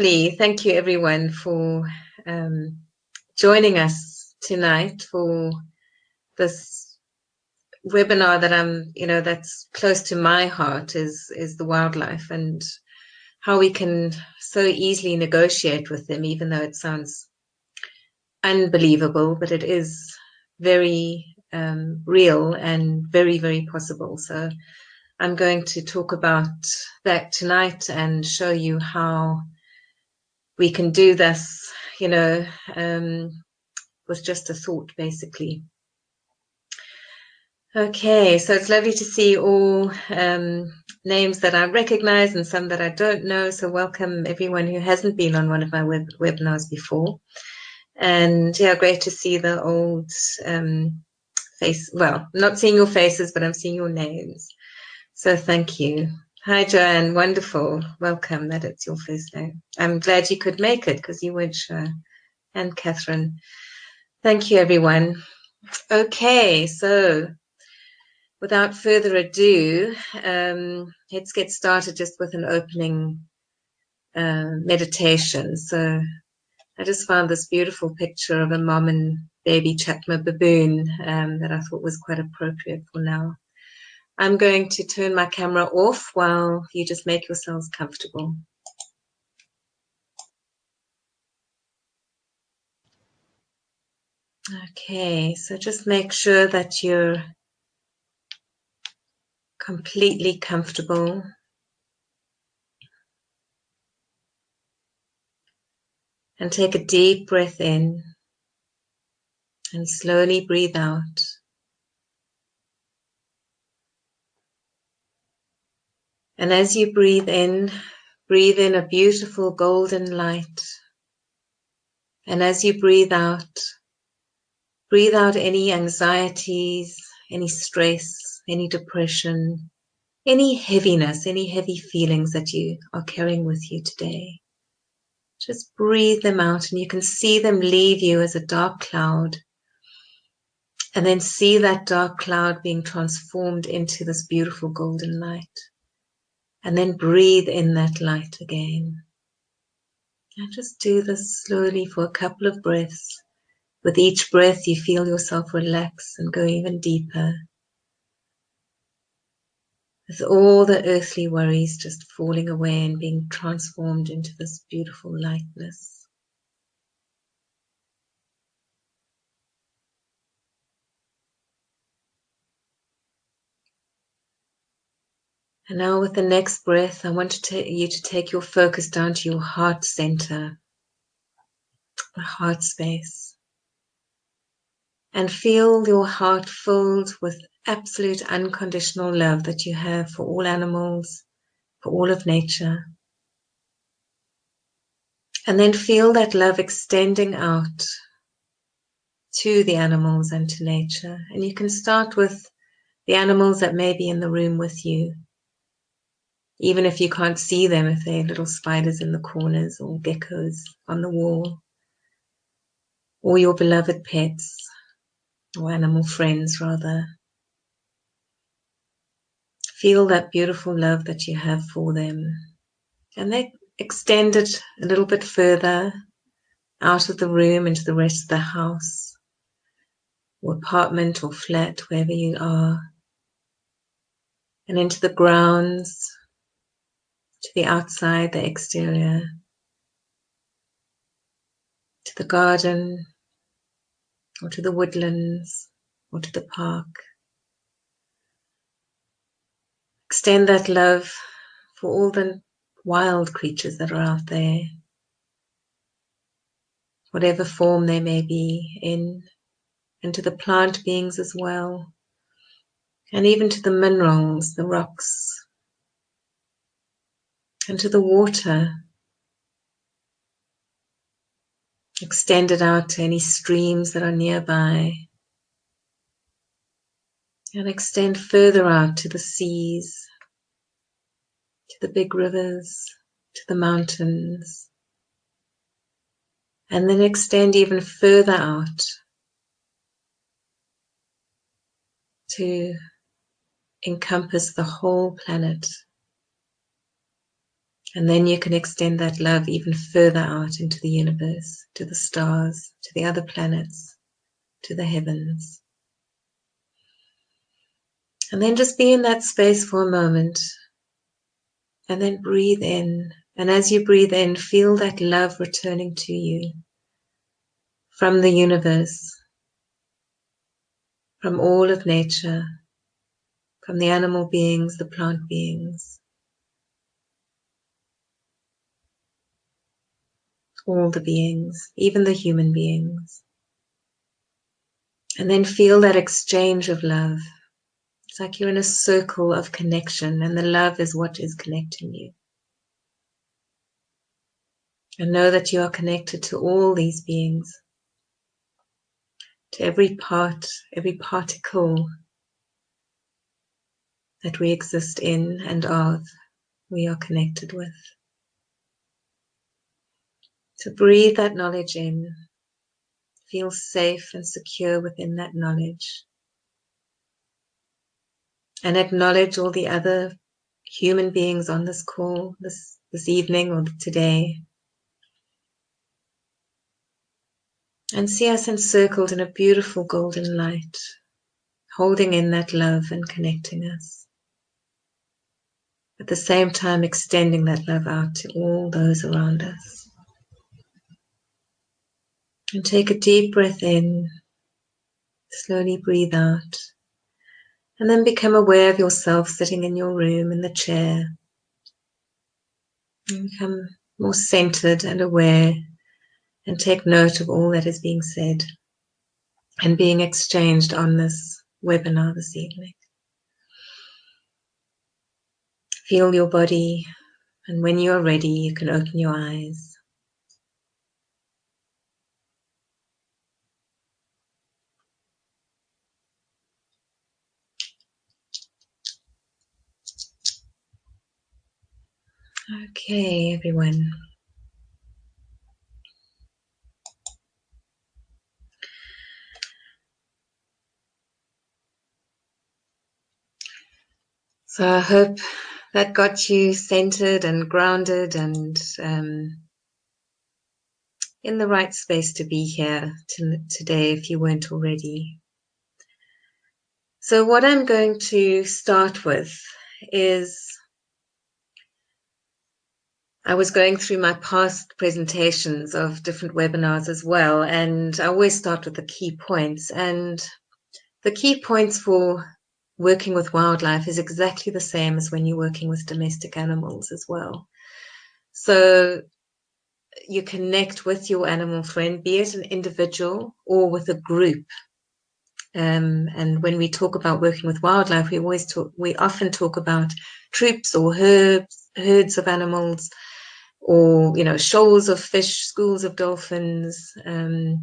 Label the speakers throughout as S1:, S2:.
S1: Thank you everyone for joining us tonight for this webinar that that's close to my heart is the wildlife and how we can so easily negotiate with them, even though it sounds unbelievable, but it is very real and very, very possible. So I'm going to talk about that tonight and show you how we can do this, with just a thought, basically. Okay, so it's lovely to see all names that I recognize and some that I don't know. So welcome everyone who hasn't been on one of my webinars before. And yeah, great to see the old face. Well, I'm not seeing your faces, but I'm seeing your names. So thank you. Hi, Joanne. Wonderful. Welcome. That it's your first name. I'm glad you could make it because you weren't sure. And Catherine. Thank you, everyone. Okay, so without further ado, let's get started just with an opening meditation. So I just found this beautiful picture of a mom and baby Chatma baboon that I thought was quite appropriate for now. I'm going to turn my camera off while you just make yourselves comfortable. Okay, so just make sure that you're completely comfortable. And take a deep breath in and slowly breathe out. And as you breathe in a beautiful golden light. And as you breathe out any anxieties, any stress, any depression, any heaviness, any heavy feelings that you are carrying with you today. Just breathe them out and you can see them leave you as a dark cloud. And then see that dark cloud being transformed into this beautiful golden light. And then breathe in that light again. And just do this slowly for a couple of breaths. With each breath, you feel yourself relax and go even deeper. With all the earthly worries just falling away and being transformed into this beautiful lightness. And now with the next breath, I want you to take your focus down to your heart center, the heart space. And feel your heart filled with absolute unconditional love that you have for all animals, for all of nature. And then feel that love extending out to the animals and to nature. And you can start with the animals that may be in the room with you. Even if you can't see them, if they're little spiders in the corners or geckos on the wall. Or your beloved pets, or animal friends rather. Feel that beautiful love that you have for them. And then extend it a little bit further out of the room into the rest of the house, or apartment or flat, wherever you are. And into the grounds, to the outside, the exterior, to the garden, or to the woodlands, or to the park. Extend that love for all the wild creatures that are out there, whatever form they may be in, and to the plant beings as well, and even to the minerals, the rocks, and to the water. Extend it out to any streams that are nearby, and extend further out to the seas, to the big rivers, to the mountains, and then extend even further out to encompass the whole planet. And then you can extend that love even further out into the universe, to the stars, to the other planets, to the heavens. And then just be in that space for a moment. And then breathe in. And as you breathe in, feel that love returning to you from the universe, from all of nature, from the animal beings, the plant beings, all the beings, even the human beings. And then feel that exchange of love. It's like you're in a circle of connection, and the love is what is connecting you. And know that you are connected to all these beings, to every part, every particle that we exist in and of, we are connected with. So breathe that knowledge in. Feel safe and secure within that knowledge. And acknowledge all the other human beings on this call this evening or today. And see us encircled in a beautiful golden light, holding in that love and connecting us. At the same time, extending that love out to all those around us. And take a deep breath in, slowly breathe out, and then become aware of yourself sitting in your room in the chair. And become more centered and aware, and take note of all that is being said and being exchanged on this webinar this evening. Feel your body, and when you are ready, you can open your eyes. Okay, everyone. So I hope that got you centered and grounded and in the right space to be here today if you weren't already. So what I'm going to start with is, I was going through my past presentations of different webinars as well, and I always start with the key points. And the key points for working with wildlife is exactly the same as when you're working with domestic animals as well. So you connect with your animal friend, be it an individual or with a group. And when we talk about working with wildlife, we often talk about troops or herds of animals, or shoals of fish, schools of dolphins, a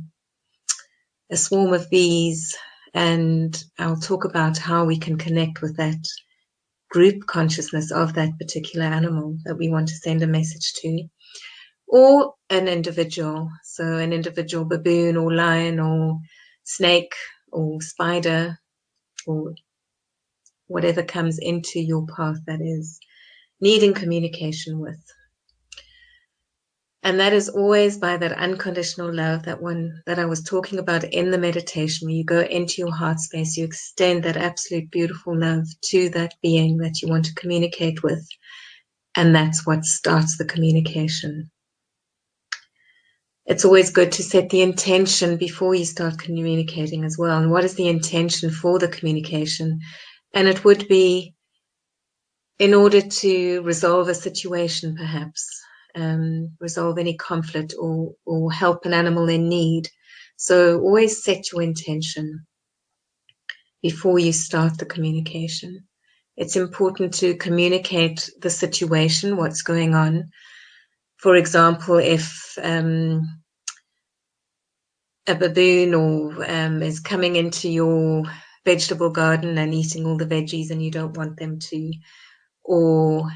S1: swarm of bees. And I'll talk about how we can connect with that group consciousness of that particular animal that we want to send a message to, or an individual. So an individual baboon or lion or snake or spider or whatever comes into your path that is needing communication with. And that is always by that unconditional love, that one that I was talking about in the meditation, where you go into your heart space, you extend that absolute beautiful love to that being that you want to communicate with. And that's what starts the communication. It's always good to set the intention before you start communicating as well. And what is the intention for the communication? And it would be in order to resolve a situation, perhaps, resolve any conflict or help an animal in need. So always set your intention before you start the communication. It's important to communicate the situation, what's going on. For example, if a baboon is coming into your vegetable garden and eating all the veggies and you don't want them to, or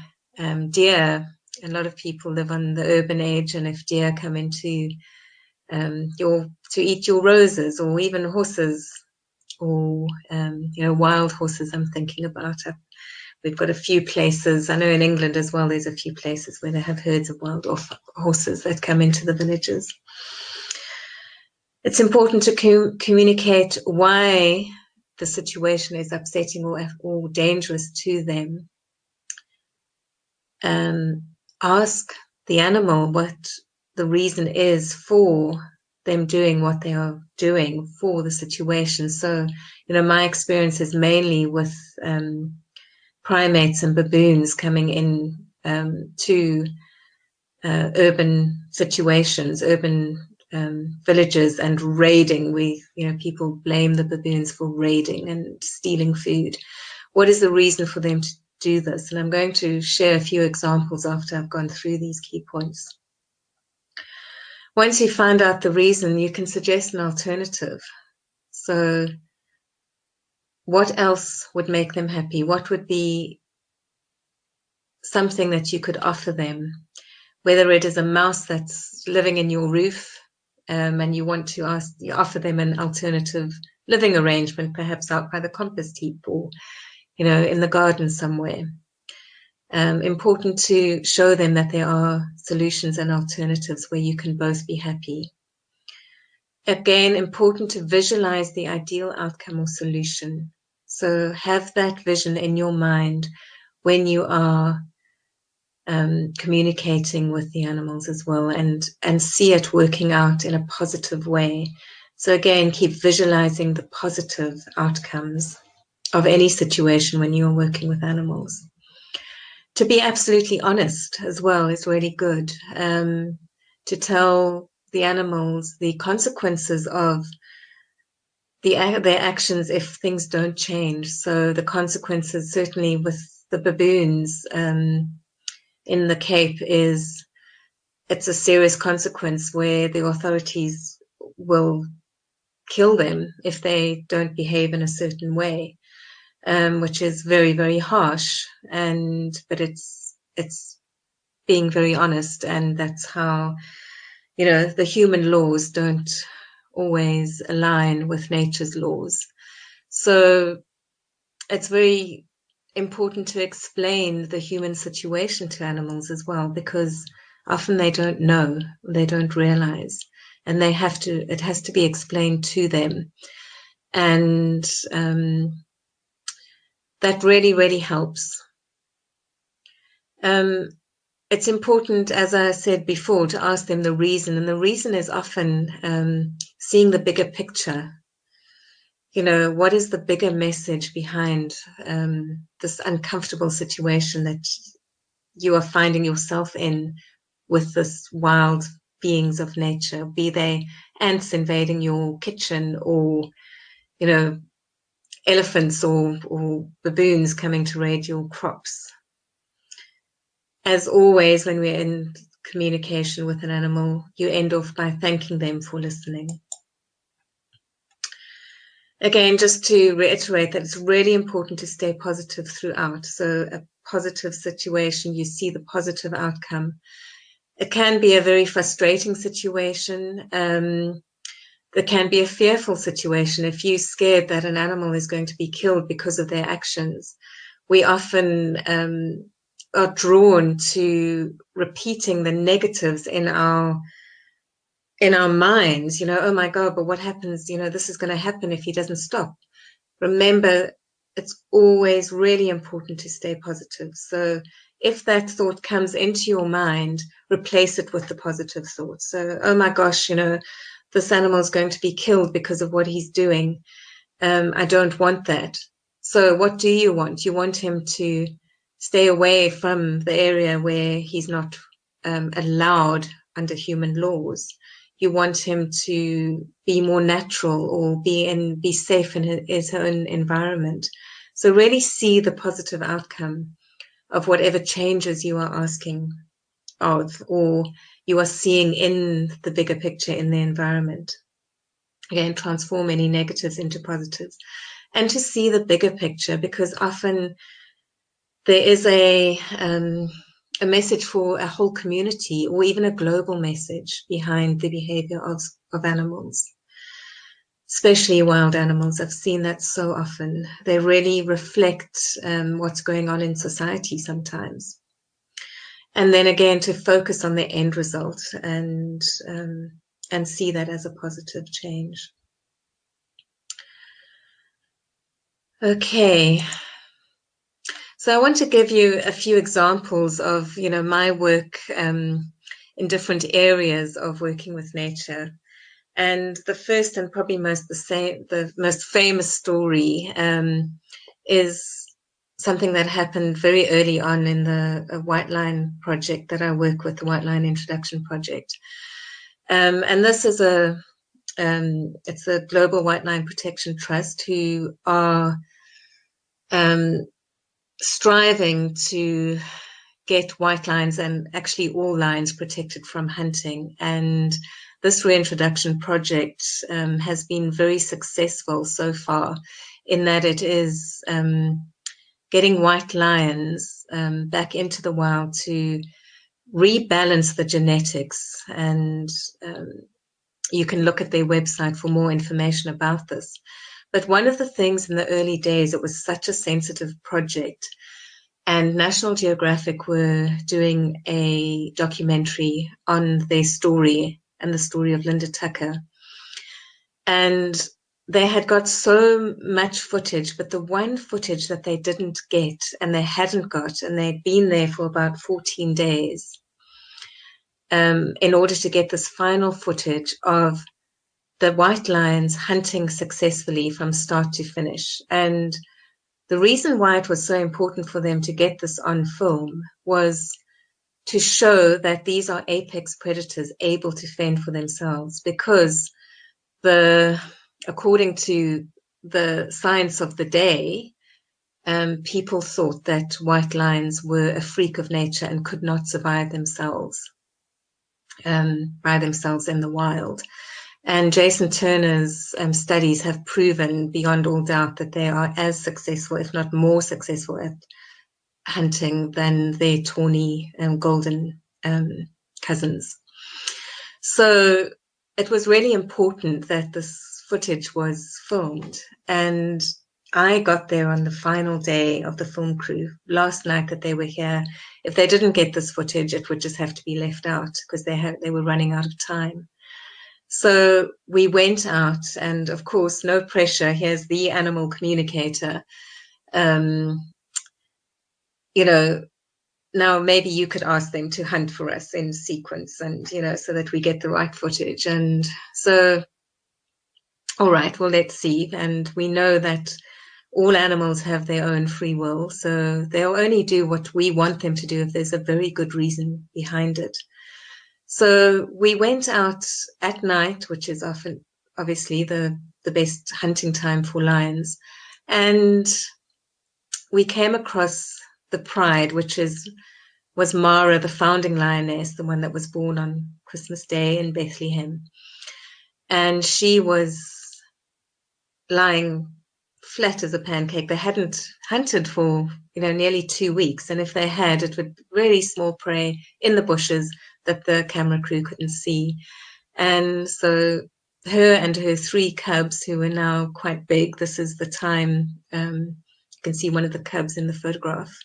S1: deer. A lot of people live on the urban edge, and if deer come into to eat your roses, or even horses, or wild horses, I'm thinking about we've got a few places. I know in England as well, there's a few places where they have herds of wild horses that come into the villages. It's important to communicate why the situation is upsetting or dangerous to them. Ask the animal what the reason is for them doing what they are doing for the situation. So, my experience is mainly with primates and baboons coming in to urban situations, urban villages, and raiding. People blame the baboons for raiding and stealing food. What is the reason for them to do this? And I'm going to share a few examples after I've gone through these key points. Once you find out the reason, you can suggest an alternative. So what else would make them happy? What would be something that you could offer them? Whether it is a mouse that's living in your roof, and you want to offer them an alternative living arrangement, perhaps out by the compost heap or, in the garden somewhere. Important to show them that there are solutions and alternatives where you can both be happy. Again, important to visualize the ideal outcome or solution. So have that vision in your mind when you are communicating with the animals as well, and see it working out in a positive way. So again, keep visualizing the positive outcomes of any situation when you're working with animals. To be absolutely honest as well is really good. To tell the animals the consequences of their actions if things don't change. So the consequences, certainly with the baboons in the Cape, it's a serious consequence where the authorities will kill them if they don't behave in a certain way, which is very, very harsh. But it's being very honest, and that's how, the human laws don't always align with nature's laws. So it's very important to explain the human situation to animals as well, because often they don't know, they don't realize, and it has to be explained to them. And that really, really helps. It's important, as I said before, to ask them the reason. And the reason is often seeing the bigger picture. What is the bigger message behind this uncomfortable situation that you are finding yourself in with this wild beings of nature, be they ants invading your kitchen, or, elephants or baboons coming to raid your crops. As always, when we're in communication with an animal, you end off by thanking them for listening. Again, just to reiterate that it's really important to stay positive throughout. So a positive situation, you see the positive outcome. It can be a very frustrating situation. There can be a fearful situation. If you're scared that an animal is going to be killed because of their actions, we often are drawn to repeating the negatives in our minds. Oh my God, but what happens? This is going to happen if he doesn't stop. Remember, it's always really important to stay positive. So if that thought comes into your mind, replace it with the positive thought. So, oh my gosh, this animal is going to be killed because of what he's doing. I don't want that. So what do you want? You want him to stay away from the area where he's not allowed under human laws. You want him to be more natural, or be safe in his own environment. So really see the positive outcome of whatever changes you are asking of, or you are seeing in the bigger picture in the environment. Again, transform any negatives into positives, and to see the bigger picture, because often there is a message for a whole community, or even a global message behind the behavior of animals. especially wild animals. I've seen that so often. They really reflect what's going on in society sometimes. And then again, to focus on the end result and see that as a positive change. Okay. So I want to give you a few examples of, my work in different areas of working with nature. And the first and probably the most famous story is something that happened very early on in the White Line project that I work with, the White Line Introduction Project. And this is it's a Global White Line Protection Trust who are striving to get white lines and actually all lines protected from hunting. And this reintroduction project has been very successful so far in that it is getting white lions back into the wild to rebalance the genetics. And you can look at their website for more information about this. But one of the things in the early days, it was such a sensitive project. And National Geographic were doing a documentary on their story and the story of Linda Tucker. And they had got so much footage, but the one footage that they didn't get and they hadn't got, and they'd been there for about 14 days in order to get this final footage of the white lions hunting successfully from start to finish. And the reason why it was so important for them to get this on film was to show that these are apex predators able to fend for themselves, because according to the science of the day, people thought that white lions were a freak of nature and could not survive themselves by themselves in the wild. And Jason Turner's studies have proven beyond all doubt that they are as successful, if not more successful, at hunting than their tawny and golden cousins. So it was really important that this footage was filmed. And I got there on the final day of the film crew, last night that they were here. If they didn't get this footage, it would just have to be left out because they were running out of time. So we went out, and of course, no pressure. Here's the animal communicator. Now maybe you could ask them to hunt for us in sequence and, so that we get the right footage. And so, all right, well, let's see. And we know that all animals have their own free will. So they'll only do what we want them to do if there's a very good reason behind it. So we went out at night, which is often, obviously, the best hunting time for lions. And we came across the Pride, which was Mara, the founding lioness, the one that was born on Christmas Day in Bethlehem. And she was lying flat as a pancake. They hadn't hunted for, nearly 2 weeks. And if they had, it would really small prey in the bushes that the camera crew couldn't see. And so her and her 3 cubs, who are now quite big, this is the time, you can see one of the cubs in the photograph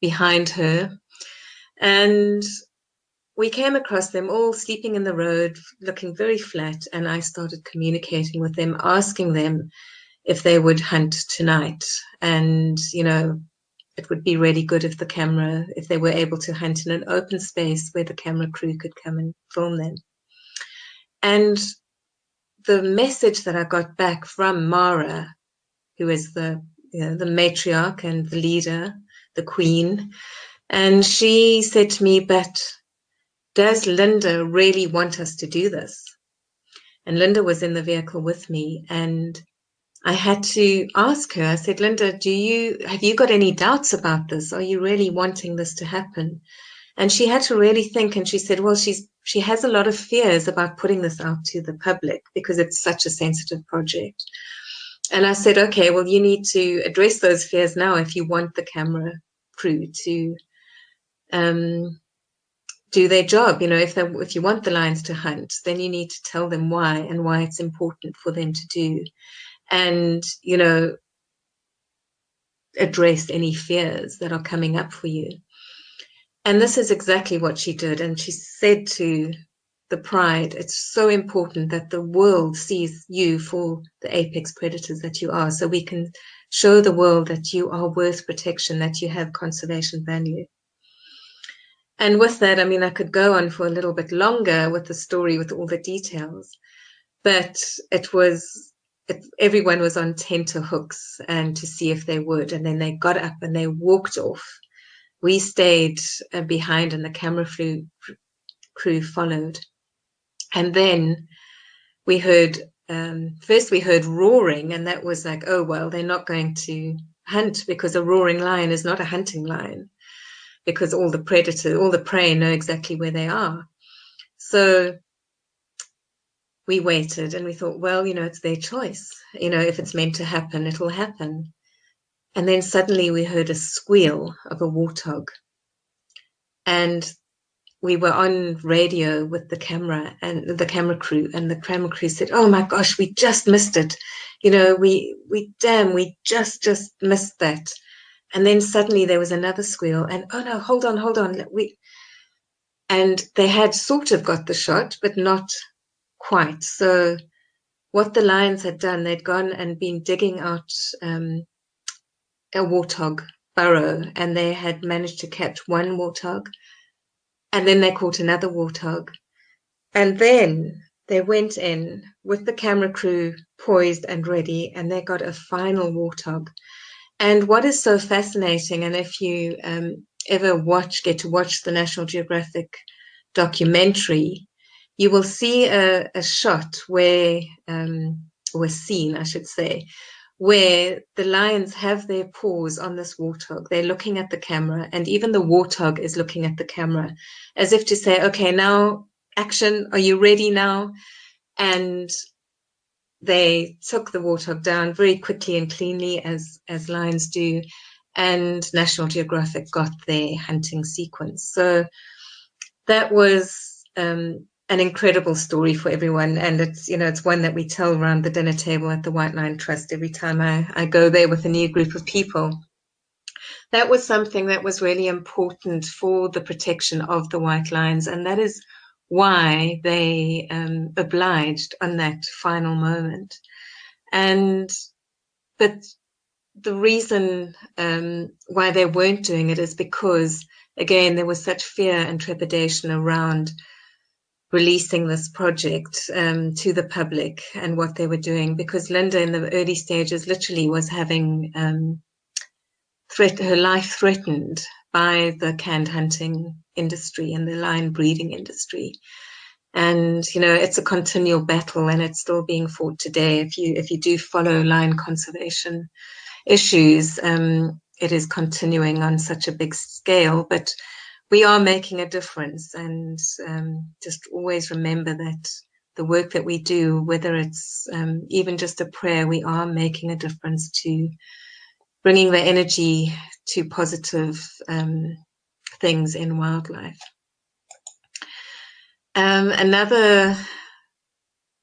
S1: behind her. And we came across them all sleeping in the road, looking very flat. And I started communicating with them, asking them if they would hunt tonight. And, it would be really good if they were able to hunt in an open space where the camera crew could come and film them. And the message that I got back from Mara, who is the matriarch and the leader, the queen, and she said to me, but does Linda really want us to do this? And Linda was in the vehicle with me, and I had to ask her, I said, Linda, have you got any doubts about this? Are you really wanting this to happen? And she had to really think, and she said, well, she has a lot of fears about putting this out to the public because it's such a sensitive project. And I said, okay, well, you need to address those fears now if you want the camera crew to do their job. If you want the lions to hunt, then you need to tell them why and why it's important for them to do, and address any fears that are coming up for you. And this is exactly what she did. And she said to the pride, it's so important that the world sees you for the apex predators that you are, so we can show the world that you are worth protection, that you have conservation value. And with that, I mean, I could go on for a little bit longer with the story, with all the details, but everyone was on tenterhooks and to see if they would. And then they got up and they walked off. We stayed behind and the camera crew followed. And then we heard, first we heard roaring, and that was like, oh, well, they're not going to hunt, because a roaring lion is not a hunting lion, because all the prey know exactly where they are. So we waited and we thought, well, it's their choice. If it's meant to happen, it'll happen. And then suddenly we heard a squeal of a warthog. And we were on radio with the camera crew, and the camera crew said, oh my gosh, we just missed it. We just missed that. And then suddenly there was another squeal, and oh no, hold on. And they had sort of got the shot, but not quite. So what the lions had done, they'd gone and been digging out a warthog burrow, and they had managed to catch one warthog. And then they caught another warthog. And then they went in with the camera crew poised and ready, and they got a final warthog. And what is so fascinating, and if you ever get to watch the National Geographic documentary, you will see a shot where, or a scene, I should say, where the lions have their paws on this warthog. They're looking at the camera, and even the warthog is looking at the camera, as if to say, okay, now action, are you ready now? And they took the warthog down very quickly and cleanly, as lions do, and National Geographic got their hunting sequence. So that was an incredible story for everyone, and it's one that we tell around the dinner table at the White Lion Trust every time I go there with a new group of people. That was something that was really important for the protection of the white lions, and that is why they obliged on that final moment. But the reason why they weren't doing it is because, again, there was such fear and trepidation around releasing this project to the public and what they were doing, because Linda in the early stages literally was having her life threatened by the canned hunting industry and the lion breeding industry. And it's a continual battle, and it's still being fought today. If you do follow lion conservation issues, it is continuing on such a big scale, but we are making a difference. And just always remember that the work that we do, whether it's even just a prayer, we are making a difference to bringing the energy to positive things in wildlife. Another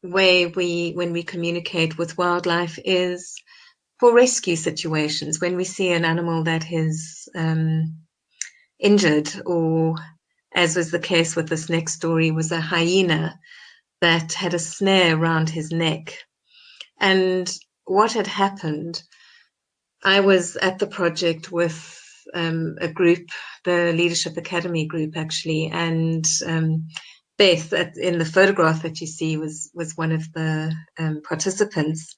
S1: way when we communicate with wildlife is for rescue situations. When we see an animal that is injured, or as was the case with this next story, was a hyena that had a snare around his neck. And what had happened, I was at the project with a group, the Leadership Academy group, actually, and Beth, in the photograph that you see, was one of the participants.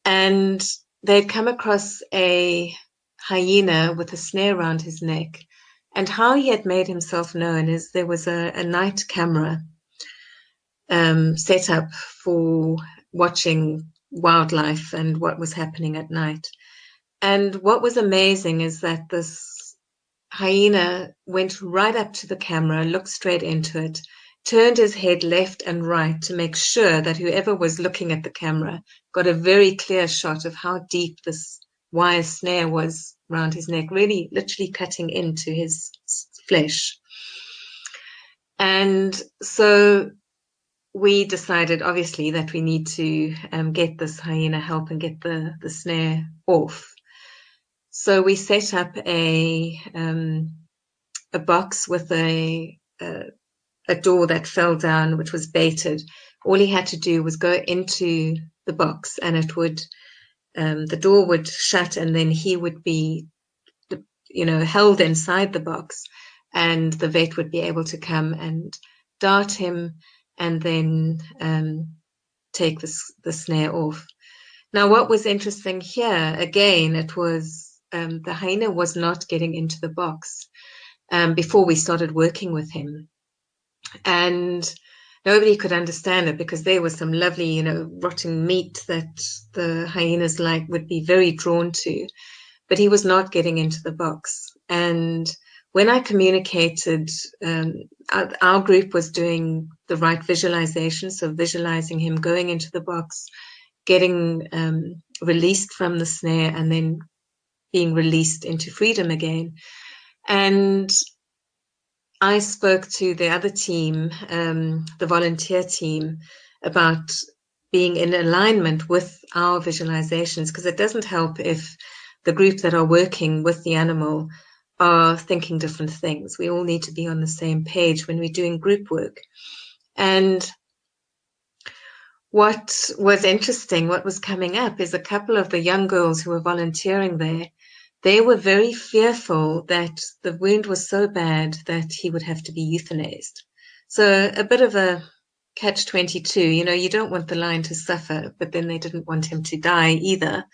S1: And they'd come across a hyena with a snare around his neck. And how he had made himself known is there was a night camera set up for watching wildlife and what was happening at night. And what was amazing is that this hyena went right up to the camera, looked straight into it, turned his head left and right to make sure that whoever was looking at the camera got a very clear shot of how deep this wire snare was around his neck, really literally cutting into his flesh. And so we decided, obviously, that we need to get this hyena help and get the snare off. So we set up a box with a door that fell down, which was baited. All he had to do was go into the box, and it would the door would shut, and then he would be, held inside the box, and the vet would be able to come and dart him, and then take the snare off. Now, what was interesting here, again, it was the hyena was not getting into the box before we started working with him. And nobody could understand it, because there was some lovely, rotting meat that the hyenas would be very drawn to, but he was not getting into the box. And when I communicated, our group was doing the right visualization, so visualizing him going into the box, getting released from the snare, and then being released into freedom again. And I spoke to the other team, the volunteer team, about being in alignment with our visualizations, because it doesn't help if the group that are working with the animal are thinking different things. We all need to be on the same page when we're doing group work. And what was interesting, what was coming up, is a couple of the young girls who were volunteering there, they were very fearful that the wound was so bad that he would have to be euthanized. So a bit of a catch-22, you don't want the lion to suffer, but then they didn't want him to die either.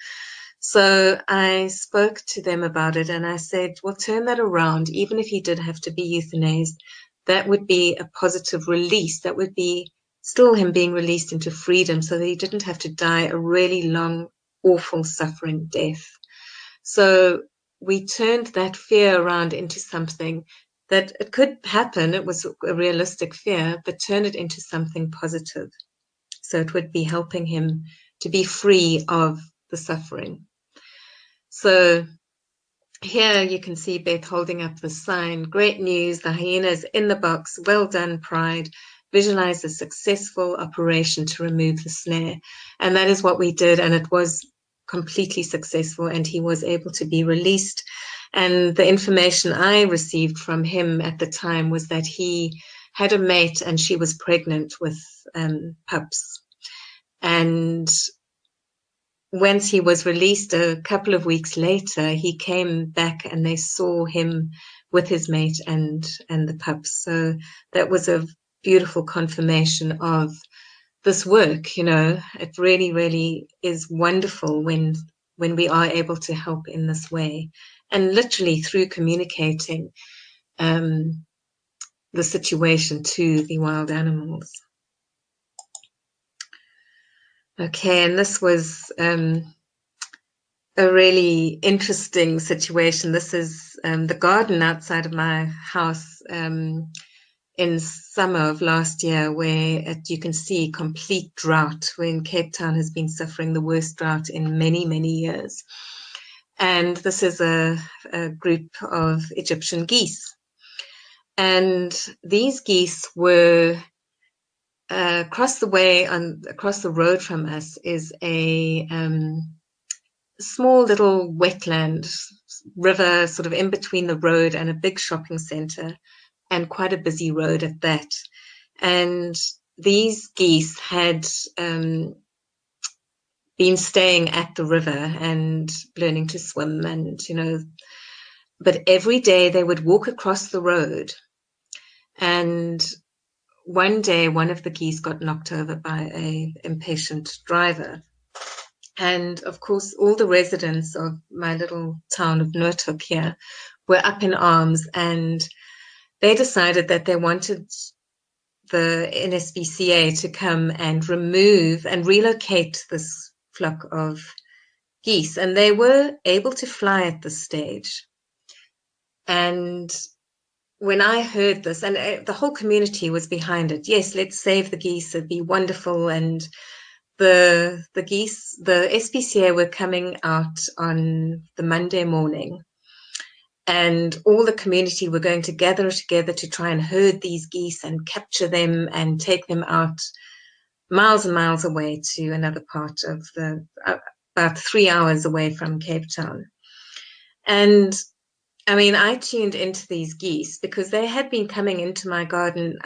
S1: So I spoke to them about it, and I said, well, turn that around. Even if he did have to be euthanized, that would be a positive release. That would be still him being released into freedom, so that he didn't have to die a really long, awful, suffering death. So we turned that fear around into something that it could happen. It was a realistic fear, but turn it into something positive. So it would be helping him to be free of the suffering. So here you can see Beth holding up the sign. Great news, the hyena is in the box. Well done, Pride. Visualize a successful operation to remove the snare. And that is what we did, and it was completely successful, and he was able to be released. And the information I received from him at the time was that he had a mate, and she was pregnant with pups. And once he was released a couple of weeks later, he came back and they saw him with his mate and the pups. So that was a beautiful confirmation of this work. It really, really is wonderful when we are able to help in this way, and literally through communicating the situation to the wild animals. Okay, and this was a really interesting situation. This is the garden outside of my house in summer of last year, where you can see complete drought, when Cape Town has been suffering the worst drought in many, many years. And this is a group of Egyptian geese. And these geese were across the road from us is a small little wetland river, sort of in between the road and a big shopping center, and quite a busy road at that. And these geese had been staying at the river and learning to swim, and but every day they would walk across the road. And one day, one of the geese got knocked over by an impatient driver. And of course, all the residents of my little town of Noordhoek here were up in arms, and they decided that they wanted the NSPCA to come and remove and relocate this flock of geese. And they were able to fly at this stage. And when I heard this, and the whole community was behind it, yes, let's save the geese, it'd be wonderful. And the geese, the SPCA were coming out on the Monday morning, and all the community were going to gather together to try and herd these geese and capture them and take them out miles and miles away to another part of about 3 hours away from Cape Town. And I mean, I tuned into these geese because they had been coming into my garden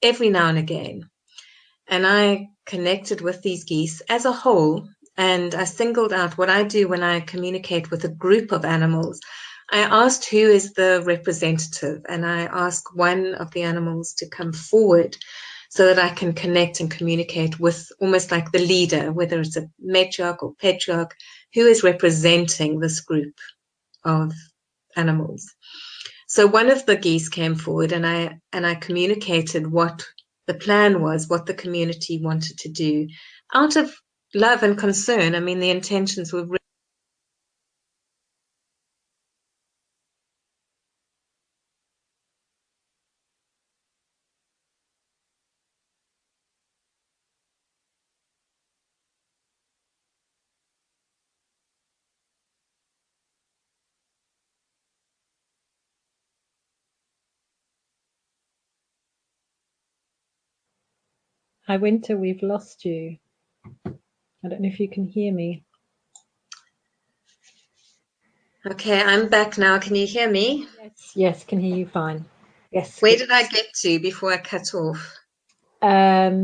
S1: every now and again. And I connected with these geese as a whole. And I singled out what I do when I communicate with a group of animals. I asked who is the representative, and I ask one of the animals to come forward so that I can connect and communicate with almost like the leader, whether it's a matriarch or patriarch, who is representing this group of animals. So one of the geese came forward, and I communicated what the plan was, what the community wanted to do, out of love and concern. I mean, the intentions were really.
S2: Hi, Wynter, we've lost you. I don't know if you can hear me.
S1: Okay, I'm back now. Can you hear me?
S2: Yes, can hear you fine. Yes.
S1: Where
S2: Good.
S1: did I get to before I cut off?
S2: Yeah,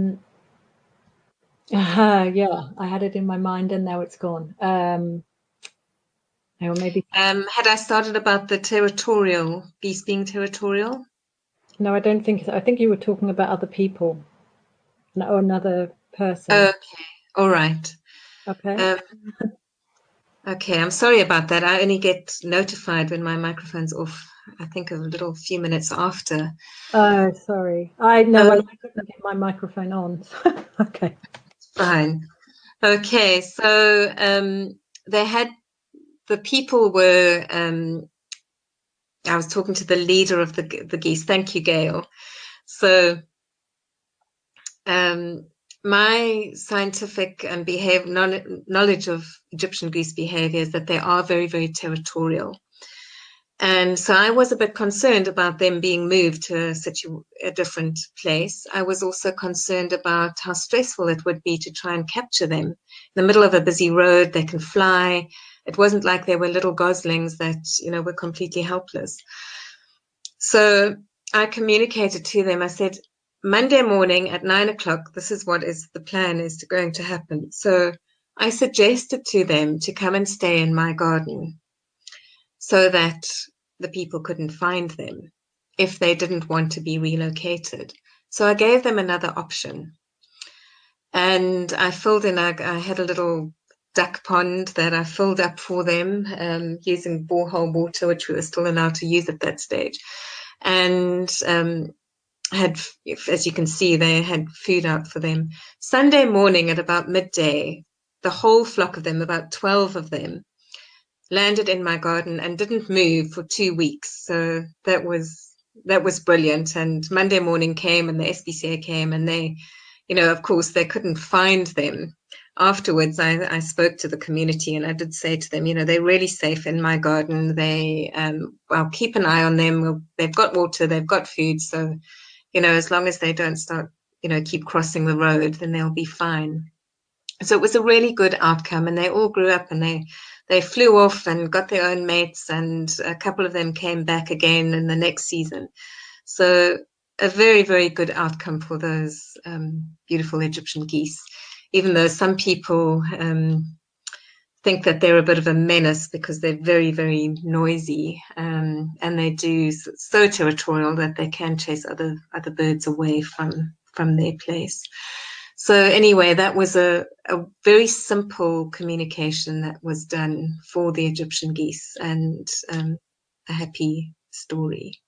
S2: I had it in my mind and now it's gone. Or maybe.
S1: Had I started about the territorial, geese being territorial?
S2: No, I don't think so. I think you were talking about other people or another person.
S1: Okay, all right.
S2: Okay.
S1: Um, okay, I'm sorry about that. I only get notified when my microphone's off, I think a little few minutes after.
S2: Oh, sorry. I know.
S1: Oh,
S2: Well, I couldn't get my microphone on. Okay.
S1: fine. Okay, so they had the people were. I was talking to the leader of the geese. Thank you, Gail. So my scientific and knowledge of Egyptian geese behavior is that they are very, very territorial. And so I was a bit concerned about them being moved to such a different place. I was also concerned about how stressful it would be to try and capture them. In the middle of a busy road, they can fly. It wasn't like they were little goslings that, were completely helpless. So I communicated to them. I said, Monday morning at 9 o'clock, this is what is the plan is going to happen. So I suggested to them to come and stay in my garden so that the people couldn't find them if they didn't want to be relocated. So I gave them another option. And I filled in, I had a little duck pond that I filled up for them using borehole water, which we were still allowed to use at that stage. And had, as you can see, they had food out for them. Sunday morning at about midday, the whole flock of them, about 12 of them, landed in my garden and didn't move for 2 weeks. So that was brilliant. And Monday morning came and the SPCA came and they, of course, they couldn't find them. Afterwards, I spoke to the community and I did say to them, they're really safe in my garden. I'll keep an eye on them. They've got water, they've got food. So, as long as they don't start, keep crossing the road, then they'll be fine. So it was a really good outcome, and they all grew up and they flew off and got their own mates, and a couple of them came back again in the next season. So a very, very good outcome for those beautiful Egyptian geese, even though some people think that they're a bit of a menace because they're very, very noisy, and they do so territorial that they can chase other birds away from their place. So anyway, that was a very simple communication that was done for the Egyptian geese, and a happy story.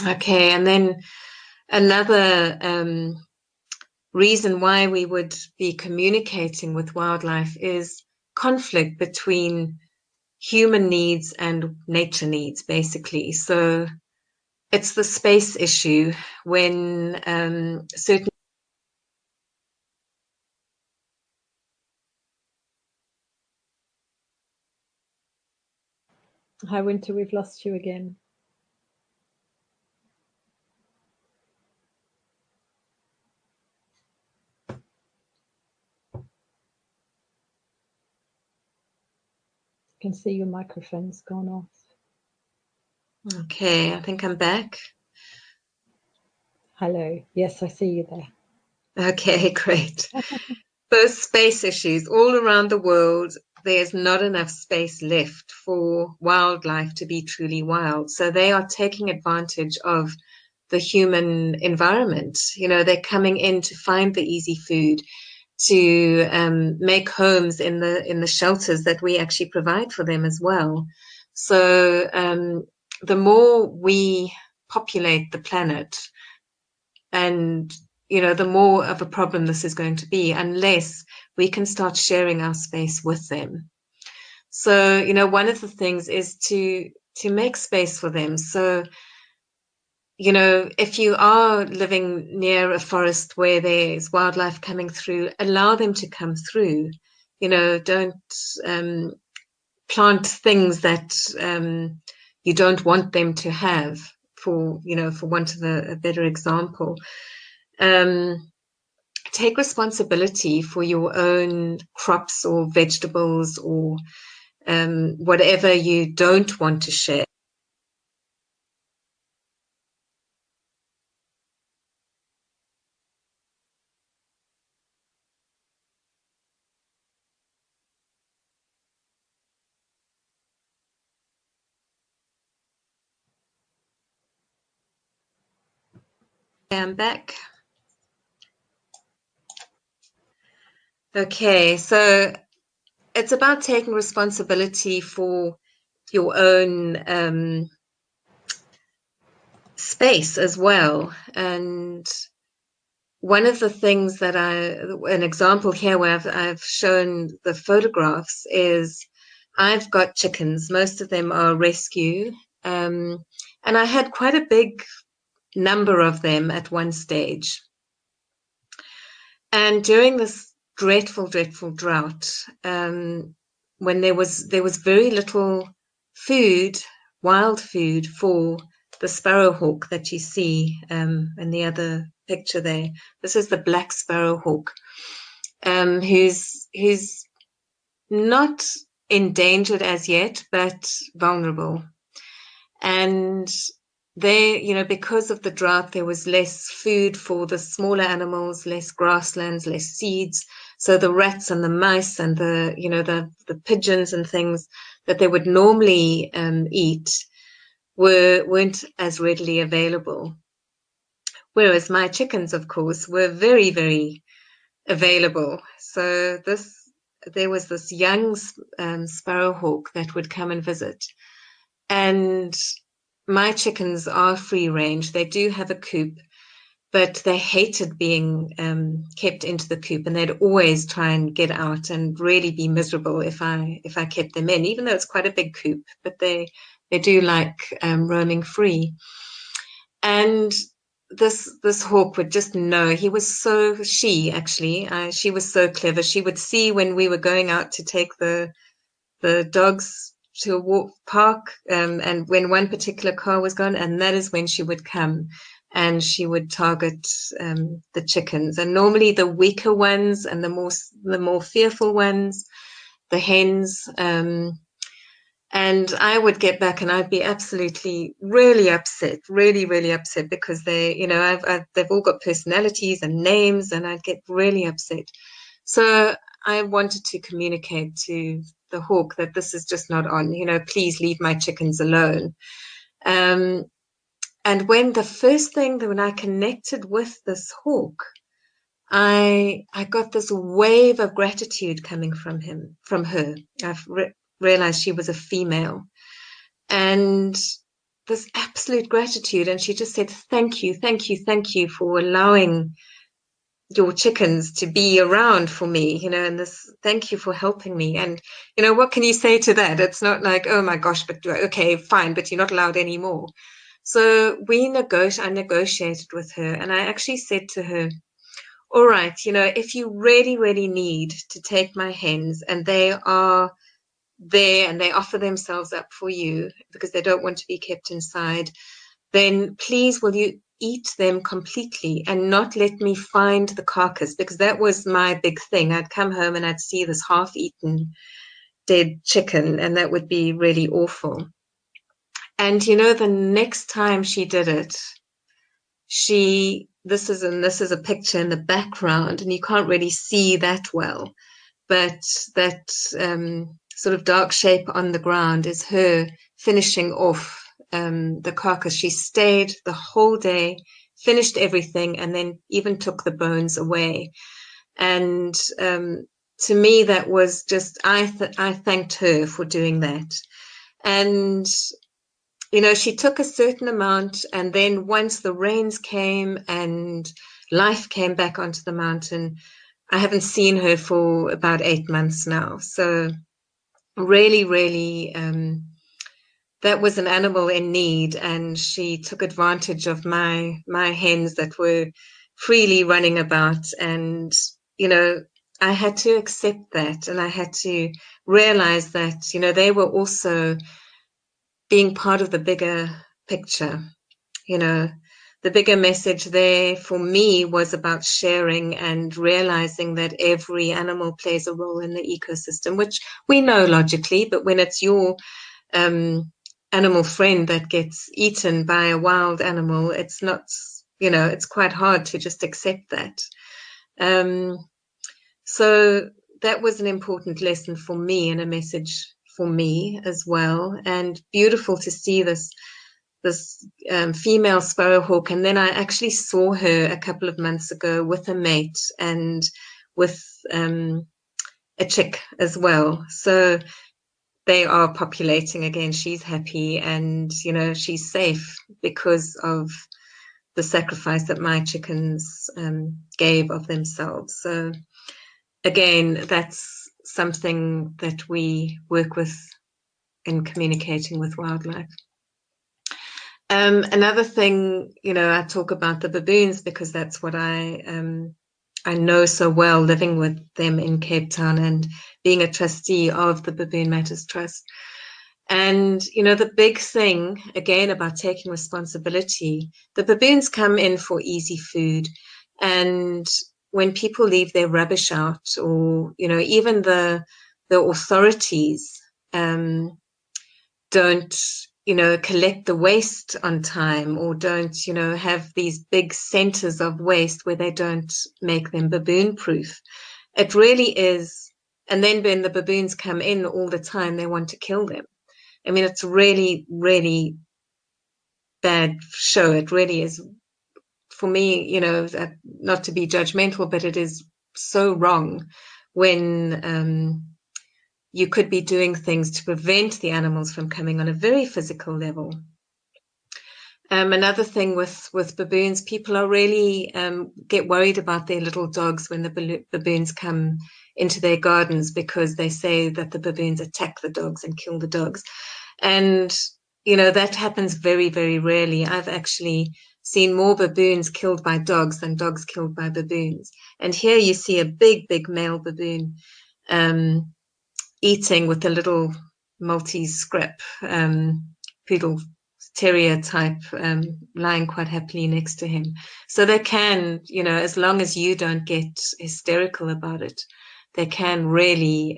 S1: Okay, and then another reason why we would be communicating with wildlife is conflict between human needs and nature needs, basically. So it's the space issue when certain
S2: Hi, Wynter, we've lost you again. I can see your microphone's gone off.
S1: Okay, I think I'm back.
S2: Hello. Yes, I see you there.
S1: Okay, great. Those space issues all around the world, there's not enough space left for wildlife to be truly wild. So they are taking advantage of the human environment. You know, they're coming in to find the easy food, to make homes in the shelters that we actually provide for them as well. So the more we populate the planet, and you know, the more of a problem this is going to be, unless we can start sharing our space with them. So, you know, one of the things is to make space for them. So, you know, if you are living near a forest where there's wildlife coming through, allow them to come through. You know, don't plant things that you don't want them to have, for, you know, for want of a better example. Take responsibility for your own crops or vegetables, or whatever you don't want to share. I'm back. Okay, so it's about taking responsibility for your own space as well. And one of the things that an example here where I've shown the photographs is I've got chickens. Most of them are rescue. And I had quite a big number of them at one stage. And during this dreadful, dreadful drought, when there was very little food, wild food for the sparrowhawk that you see in the other picture there. This is the black sparrowhawk, who's not endangered as yet, but vulnerable. And they, you know, because of the drought, there was less food for the smaller animals, less grasslands, less seeds. So the rats and the mice and the, you know, the pigeons and things that they would normally eat weren't as readily available. Whereas my chickens, of course, were very, very available. So there was this young sparrowhawk that would come and visit. And my chickens are free range. They do have a coop, but they hated being kept into the coop, and they'd always try and get out and really be miserable if I kept them in, even though it's quite a big coop. But they do like roaming free. And this hawk would just know. He was so she was so clever. She would see when we were going out to take the dogs to a park, and when one particular car was gone, and that is when she would come and she would target the chickens, and normally the weaker ones and the more fearful ones, the hens. And I would get back and I'd be absolutely really upset, really, really upset, because they, you know, they've all got personalities and names, and I'd get really upset. So I wanted to communicate to the hawk that this is just not on, you know, please leave my chickens alone. And when I connected with this hawk, I got this wave of gratitude coming from her. I've realized she was a female, and this absolute gratitude. And she just said, thank you, thank you, thank you for allowing your chickens to be around for me, you know, and this, thank you for helping me. And, you know, what can you say to that? It's not like, oh my gosh, but okay, fine, but you're not allowed anymore. So I negotiated with her, and I actually said to her, all right, you know, if you really, really need to take my hens and they are there and they offer themselves up for you because they don't want to be kept inside, then please will you eat them completely and not let me find the carcass, because that was my big thing. I'd come home and I'd see this half-eaten dead chicken, and that would be really awful. And you know, the next time she did it, this is a picture in the background, and you can't really see that well, but that sort of dark shape on the ground is her finishing off the carcass. She stayed the whole day, finished everything, and then even took the bones away. And to me, that was just, I thanked her for doing that. And you know, she took a certain amount, and then once the rains came and life came back onto the mountain, I haven't seen her for about 8 months now. So really, really, that was an animal in need, and she took advantage of my hens that were freely running about. And you know, I had to accept that, and I had to realize that, you know, they were also being part of the bigger picture. You know, the bigger message there for me was about sharing and realizing that every animal plays a role in the ecosystem, which we know logically, but when it's your animal friend that gets eaten by a wild animal, it's not, you know, it's quite hard to just accept that. So that was an important lesson for me and a message for me as well. And beautiful to see this female sparrowhawk. And then I actually saw her a couple of months ago with a mate and with a chick as well. So they are populating again. She's happy, and you know, she's safe because of the sacrifice that my chickens gave of themselves. So again, that's something that we work with in communicating with wildlife. Another thing, you know, I talk about the baboons because that's what I know so well, living with them in Cape Town and being a trustee of the Baboon Matters Trust. And, you know, the big thing, again, about taking responsibility, the baboons come in for easy food. And when people leave their rubbish out, or, you know, even the authorities don't, you know, collect the waste on time, or don't, you know, have these big centers of waste where they don't make them baboon proof. It really is. And then when the baboons come in all the time, they want to kill them. I mean, it's really, really bad show. It really is, for me, you know, not to be judgmental, but it is so wrong when you could be doing things to prevent the animals from coming on a very physical level. Another thing with baboons, people are really get worried about their little dogs when the baboons come into their gardens, because they say that the baboons attack the dogs and kill the dogs. And, you know, that happens very, very rarely. I've actually seen more baboons killed by dogs than dogs killed by baboons. And here you see a big, big male baboon eating with a little Maltese scrap poodle terrier type lying quite happily next to him. So they can, you know, as long as you don't get hysterical about it, they can really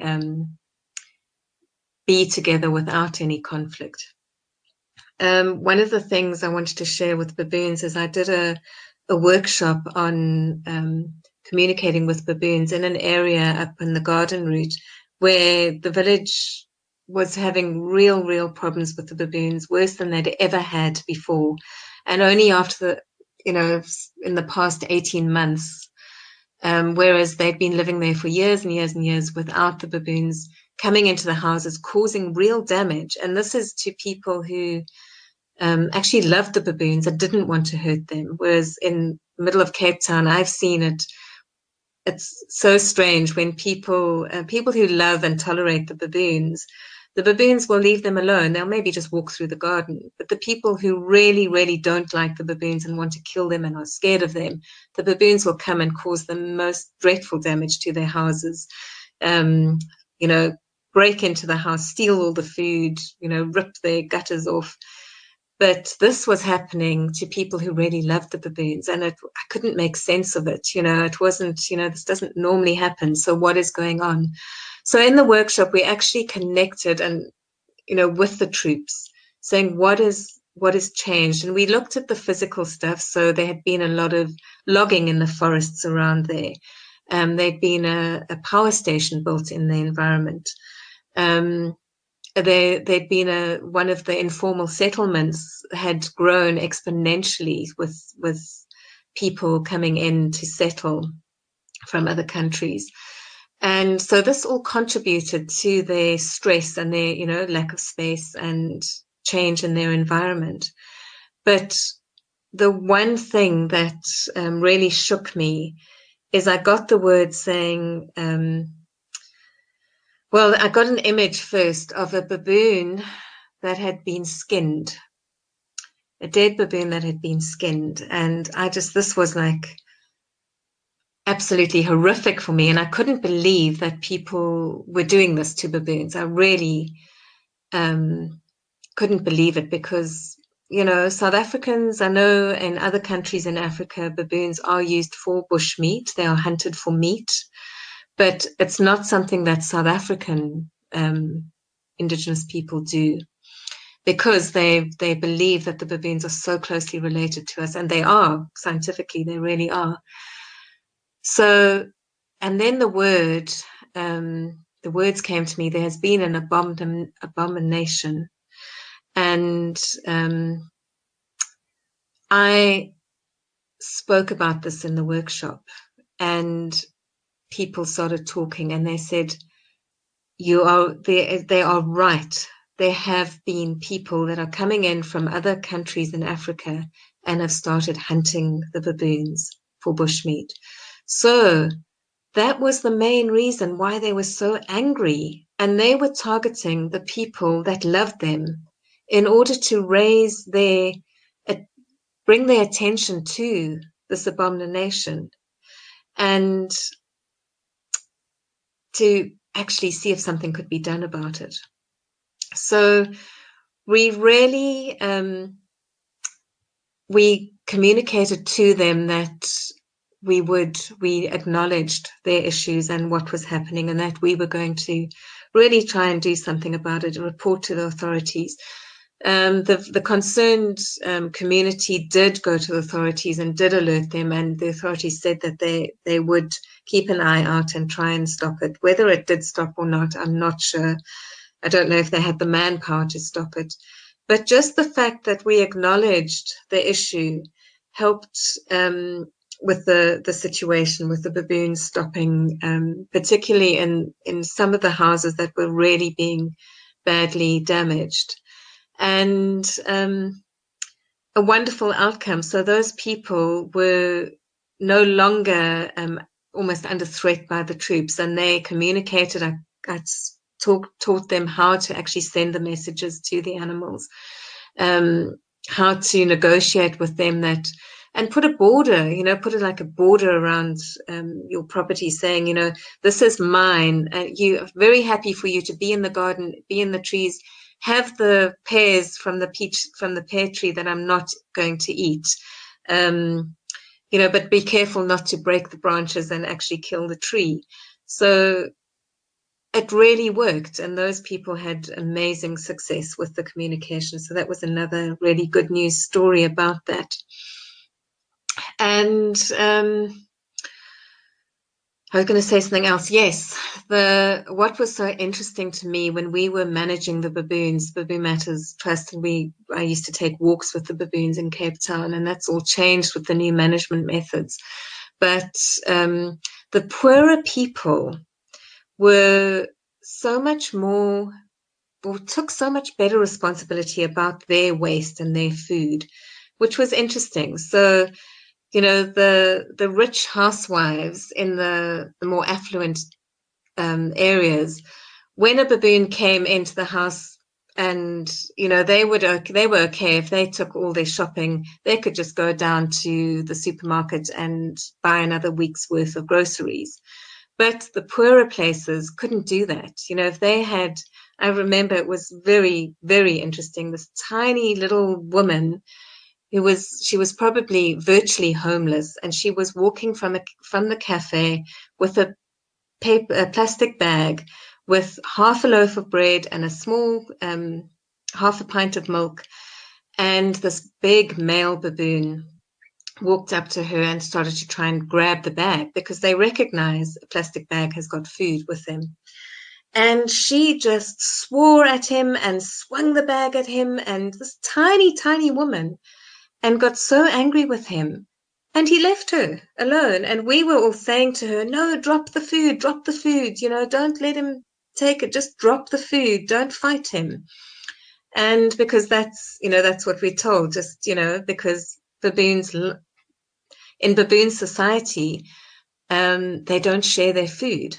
S1: be together without any conflict. One of the things I wanted to share with baboons is I did a workshop on communicating with baboons in an area up in the garden route where the village was having real problems with the baboons, worse than they'd ever had before. And only after the, you know, in the past 18 months, whereas they'd been living there for years and years and years without the baboons coming into the houses, causing real damage. And this is to people who actually loved the baboons and didn't want to hurt them. Whereas in the middle of Cape Town, I've seen it. It's so strange when people who love and tolerate the baboons will leave them alone. They'll maybe just walk through the garden. But the people who really, really don't like the baboons and want to kill them and are scared of them, the baboons will come and cause the most dreadful damage to their houses. You know, break into the house, steal all the food, rip their gutters off. But this was happening to people who really loved the baboons, and I couldn't make sense of it. It wasn't, this doesn't normally happen. So what is going on? So in the workshop, we actually connected and, with the troops, saying what is changed. And we looked at the physical stuff. So there had been a lot of logging in the forests around there. There'd been a power station built in the environment. There'd been one of the informal settlements had grown exponentially with people coming in to settle from other countries. And so this all contributed to their stress and their, lack of space and change in their environment. But the one thing that really shook me is I got the word saying, well, I got an image first of a baboon that had been skinned, a dead baboon that had been skinned. And this was like absolutely horrific for me. And I couldn't believe that people were doing this to baboons. I really couldn't believe it because, South Africans, I know in other countries in Africa, baboons are used for bush meat. They are hunted for meat. But it's not something that South African indigenous people do because they believe that the baboons are so closely related to us, and they are, scientifically, they really are. So, and then the words came to me, there has been an abomination. And I spoke about this in the workshop, and people started talking, and they said, they are right. There have been people that are coming in from other countries in Africa and have started hunting the baboons for bushmeat. So that was the main reason why they were so angry, and they were targeting the people that loved them in order to bring their attention to this abomination and to actually see if something could be done about it. So we really, we communicated to them that we acknowledged their issues and what was happening, and that we were going to really try and do something about it, report to the authorities. The concerned community did go to the authorities and did alert them, and the authorities said that they would keep an eye out and try and stop it. Whether it did stop or not, I'm not sure. I don't know if they had the manpower to stop it. But just the fact that we acknowledged the issue helped with the situation, with the baboons stopping, particularly in some of the houses that were really being badly damaged. And a wonderful outcome. So those people were no longer almost under threat by the troops, and they communicated. I taught them how to actually send the messages to the animals, how to negotiate with them and put a border, put it like a border around your property, saying, this is mine. You are very happy for you to be in the garden, be in the trees, have the pears from the pear tree that I'm not going to eat. But be careful not to break the branches and actually kill the tree. So it really worked, and those people had amazing success with the communication. So that was another really good news story about that. And I was going to say something else. Yes, what was so interesting to me when we were managing the baboons, Baboon Matters Trust, and I used to take walks with the baboons in Cape Town, and that's all changed with the new management methods. But the poorer people were so much more, or took so much better responsibility about their waste and their food, which was interesting. So, the rich housewives in the more affluent areas, when a baboon came into the house, and they were okay if they took all their shopping, they could just go down to the supermarket and buy another week's worth of groceries. But the poorer places couldn't do that. If they had, I remember it was very, very interesting. This tiny little woman she was probably virtually homeless, and she was walking from the cafe with a plastic bag with half a loaf of bread and a small half a pint of milk. And this big male baboon walked up to her and started to try and grab the bag because they recognize a plastic bag has got food with them. And she just swore at him and swung the bag at him, and this tiny, tiny woman, and got so angry with him. And he left her alone. And we were all saying to her, no, drop the food, don't let him take it, just drop the food, don't fight him. And because that's what we're told, because in baboon society, they don't share their food.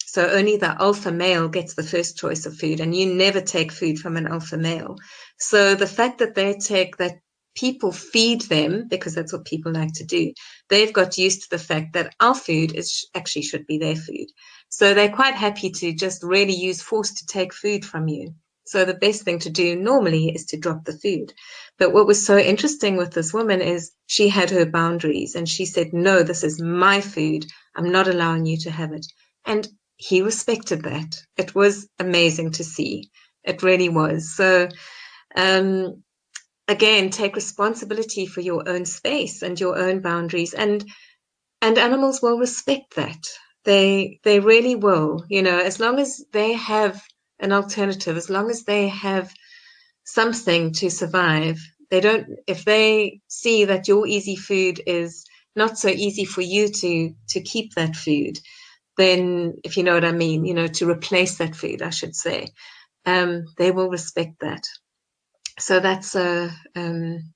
S1: So only the alpha male gets the first choice of food, and you never take food from an alpha male. So the fact that people feed them, because that's what people like to do, they've got used to the fact that our food actually should be their food. So they're quite happy to just really use force to take food from you. So the best thing to do normally is to drop the food. But what was so interesting with this woman is she had her boundaries, and she said, no, this is my food. I'm not allowing you to have it. And he respected that. It was amazing to see. It really was. So, again, take responsibility for your own space and your own boundaries, and animals will respect that. They really will, as long as they have an alternative, as long as they have something to survive. If they see that your easy food is not so easy for you to keep that food, then, if you know what I mean, to replace that food, I should say, they will respect that. So that's an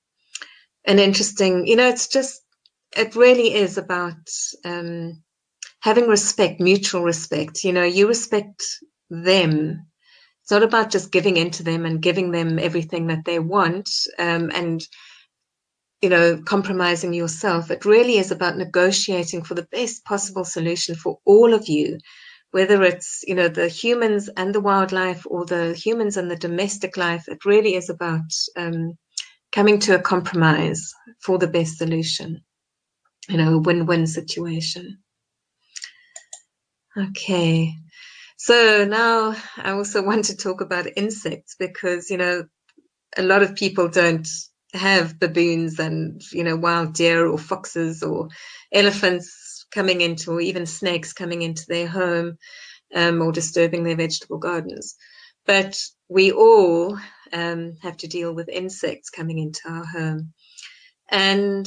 S1: interesting, it really is about having respect, mutual respect. You respect them. It's not about just giving in to them and giving them everything that they want, and compromising yourself. It really is about negotiating for the best possible solution for all of you, whether it's the humans and the wildlife, or the humans and the domestic life. It really is about coming to a compromise for the best solution, win-win situation. Okay. So now I also want to talk about insects, because, a lot of people don't have baboons and, wild deer or foxes or elephants coming into, or even snakes coming into their home, or disturbing their vegetable gardens. But we all have to deal with insects coming into our home. And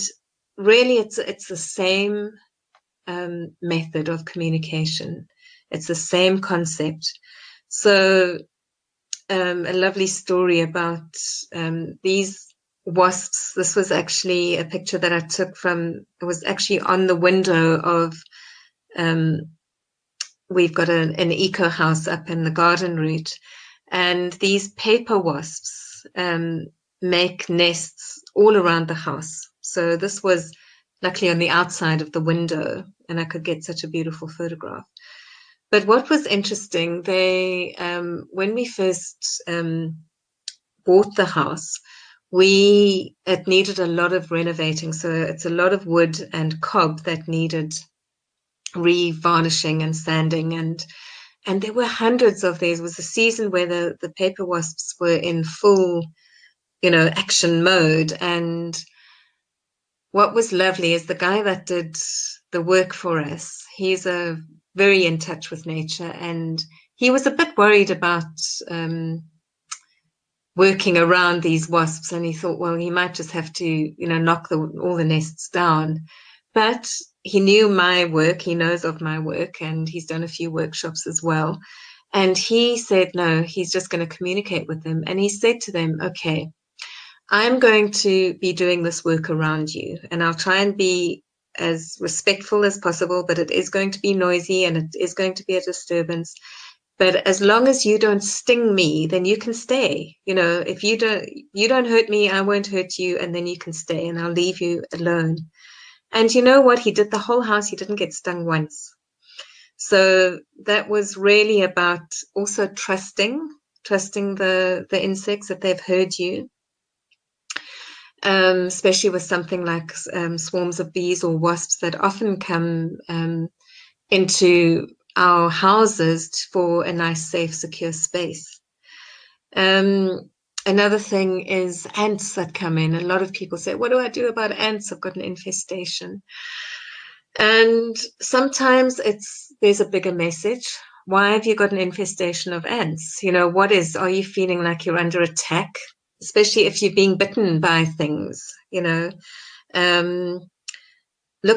S1: really, it's the same method of communication. It's the same concept. So a lovely story about these wasps. This was actually a picture that I took it was actually on the window of, we've got an eco house up in the garden route, and these paper wasps make nests all around the house. So this was luckily on the outside of the window, and I could get such a beautiful photograph. But what was interesting, when we first bought the house, it needed a lot of renovating. So it's a lot of wood and cob that needed re-varnishing and sanding, and there were hundreds of these. It was a season where the paper wasps were in full, action mode. And what was lovely is the guy that did the work for us, he's very in touch with nature, and he was a bit worried about working around these wasps, and he thought, well, he might just have to, knock all the nests down. But he knew my work, he knows of my work, and he's done a few workshops as well. And he said, no, he's just going to communicate with them. And he said to them, okay, I'm going to be doing this work around you, and I'll try and be as respectful as possible, but it is going to be noisy and it is going to be a disturbance. But as long as you don't sting me, then you can stay. If you don't hurt me, I won't hurt you, and then you can stay, and I'll leave you alone. And you know what? He did the whole house. He didn't get stung once. So that was really about also trusting the insects, that they've heard you, especially with something like swarms of bees or wasps that often come into our houses for a nice, safe, secure space. Another thing is ants that come in. A lot of people say, what do I do about ants? I've got an infestation. And sometimes there's a bigger message. Why have you got an infestation of ants? Are you feeling like you're under attack? Especially if you're being bitten by things, look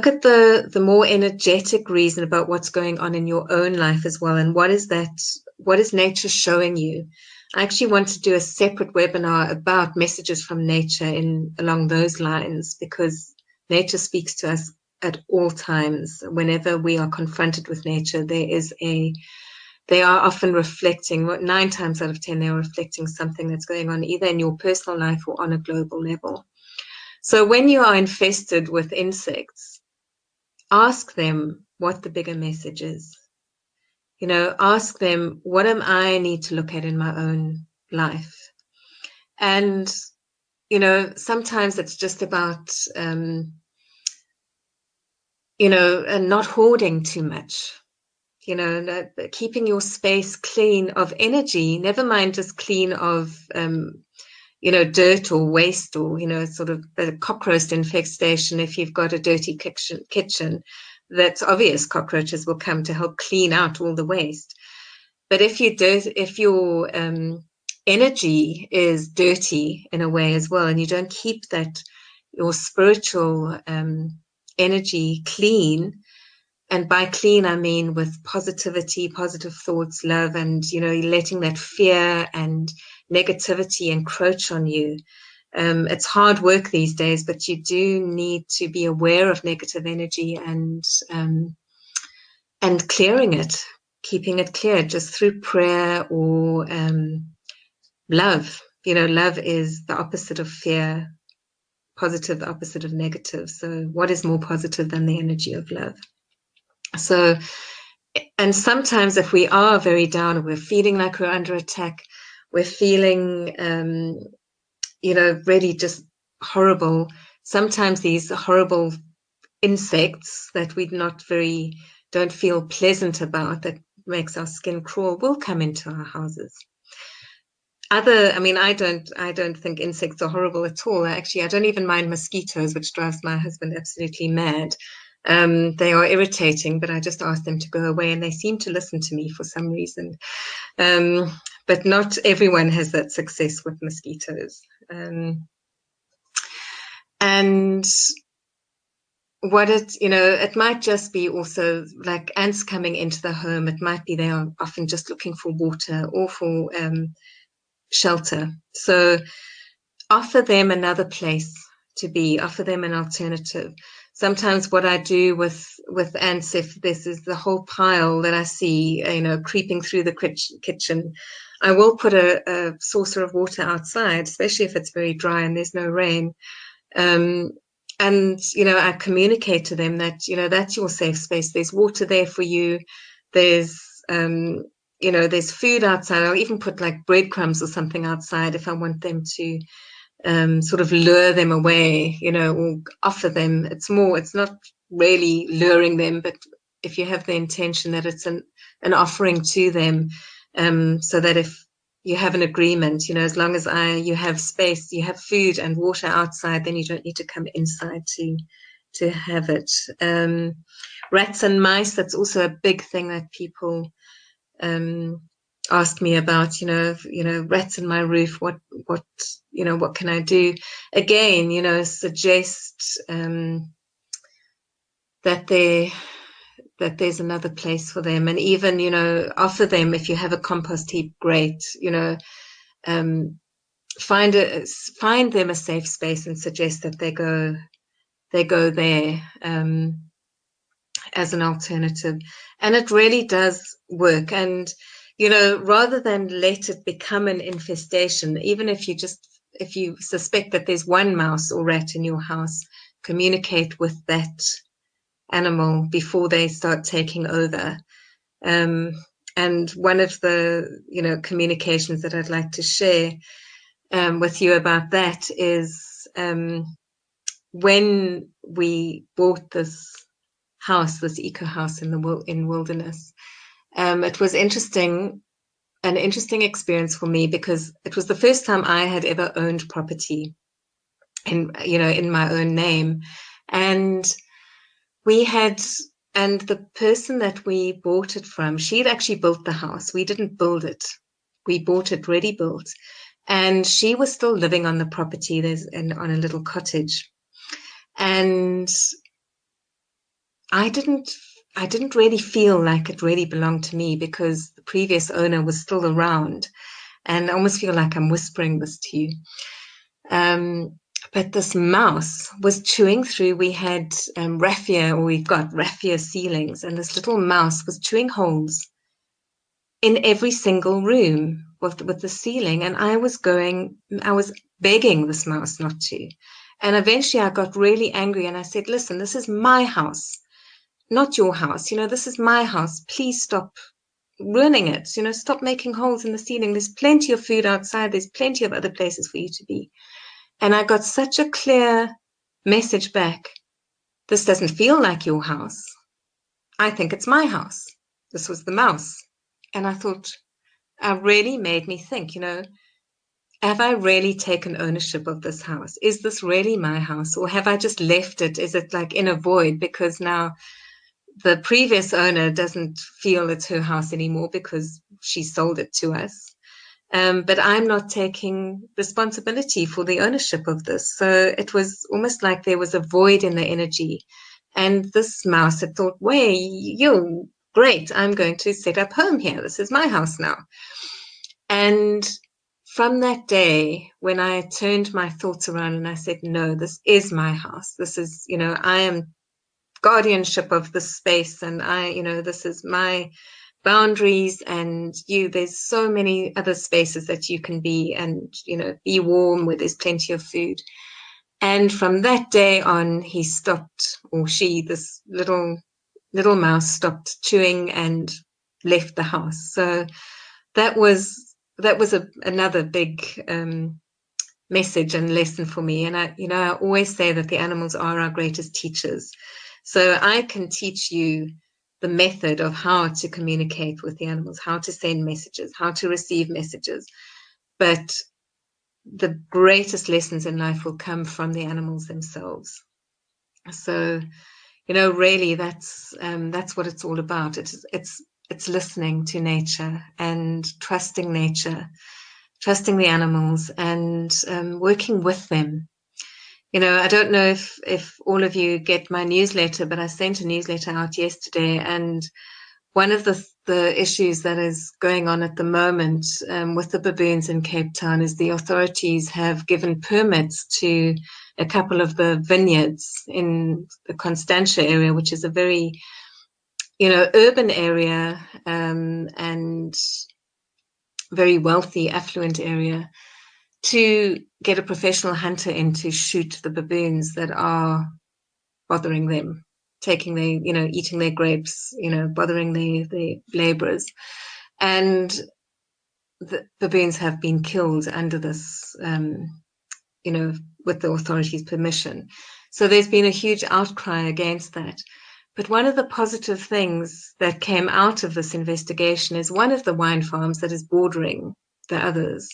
S1: at the more energetic reason about what's going on in your own life as well. And what is nature showing you? I actually want to do a separate webinar about messages from nature along those lines, because nature speaks to us at all times. Whenever we are confronted with nature, they are often reflecting, 9 times out of 10, they're reflecting something that's going on either in your personal life or on a global level. So when you are infested with insects, ask them what the bigger message is. Ask them, what am I need to look at in my own life? And, sometimes it's just about, not hoarding too much. Keeping your space clean of energy, never mind just clean of, dirt or waste, or, sort of the cockroach infestation. If you've got a dirty kitchen, that's obvious cockroaches will come to help clean out all the waste. But if your energy is dirty in a way as well, and you don't keep your spiritual energy clean, and by clean, I mean with positivity, positive thoughts, love, and, letting that fear and negativity encroach on you. It's hard work these days, but you do need to be aware of negative energy and clearing it, keeping it clear just through prayer or love. Love is the opposite of fear, positive, the opposite of negative. So what is more positive than the energy of love? So, and sometimes if we are very down, we're feeling like we're under attack, we're feeling, really just horrible. Sometimes these horrible insects that we don't feel pleasant about, that makes our skin crawl, will come into our houses. I don't think insects are horrible at all. Actually, I don't even mind mosquitoes, which drives my husband absolutely mad. They are irritating, but I just ask them to go away, and they seem to listen to me for some reason. But not everyone has that success with mosquitoes. And it might just be also like ants coming into the home. It might be they are often just looking for water or for shelter. So offer them another place to be, offer them an alternative. Sometimes what I do with ants, if this is the whole pile that I see, creeping through the kitchen, I will put a saucer of water outside, especially if it's very dry and there's no rain. And, I communicate to them that, that's your safe space. There's water there for you. There's, there's food outside. I'll even put like breadcrumbs or something outside if I want them to sort of lure them away, or offer them. It's not really luring them, but if you have the intention that it's an offering to them, so that if you have an agreement, as long as you have space, you have food and water outside, then you don't need to come inside to have it. Rats and mice, that's also a big thing that people ask me about, rats in my roof, what can I do? Again, suggest that there's another place for them, and even, offer them, if you have a compost heap, great, find them a safe space and suggest that they go there as an alternative. And it really does work. And rather than let it become an infestation, even if you suspect that there's one mouse or rat in your house, communicate with that animal before they start taking over. And one of the, communications that I'd like to share with you about that is when we bought this house, this eco house in Wilderness, it was an interesting experience for me because it was the first time I had ever owned property in my own name. And the person that we bought it from, she'd actually built the house. We didn't build it. We bought it ready built. And she was still living on the property on a little cottage. And I didn't really feel like it really belonged to me because the previous owner was still around. And I almost feel like I'm whispering this to you. But this mouse was chewing through. We had we've got raffia ceilings, and this little mouse was chewing holes in every single room with the ceiling. And I was begging this mouse not to. And eventually I got really angry and I said, listen, this is my house, not your house. This is my house. Please stop ruining it. Stop making holes in the ceiling. There's plenty of food outside. There's plenty of other places for you to be. And I got such a clear message back. This doesn't feel like your house. I think it's my house. This was the mouse. And I thought, it really made me think, have I really taken ownership of this house? Is this really my house? Or have I just left it? Is it like in a void because now the previous owner doesn't feel it's her house anymore because she sold it to us? But I'm not taking responsibility for the ownership of this. So it was almost like there was a void in the energy. And this mouse had thought, "Way, you're great. I'm going to set up home here. This is my house now." And from that day, when I turned my thoughts around and I said, no, this is my house. This is, I am guardianship of this space. And this is my boundaries, and there's so many other spaces that you can be and be warm where there's plenty of food. And from that day on, he stopped, or this little mouse stopped chewing and left the house. So that was another big message and lesson for me. And I always say that the animals are our greatest teachers. So I can teach you the method of how to communicate with the animals, how to send messages, how to receive messages. But the greatest lessons in life will come from the animals themselves. So, really that's what it's all about. It's listening to nature and trusting nature, trusting the animals, and working with them. I don't know if all of you get my newsletter, but I sent a newsletter out yesterday, and one of the issues that is going on at the moment with the baboons in Cape Town is the authorities have given permits to a couple of the vineyards in the Constantia area, which is a very, urban area and very wealthy, affluent area, to get a professional hunter in to shoot the baboons that are bothering them, eating their grapes, bothering the laborers. And the baboons have been killed under this, with the authorities' permission. So there's been a huge outcry against that. But one of the positive things that came out of this investigation is one of the wine farms that is bordering the others.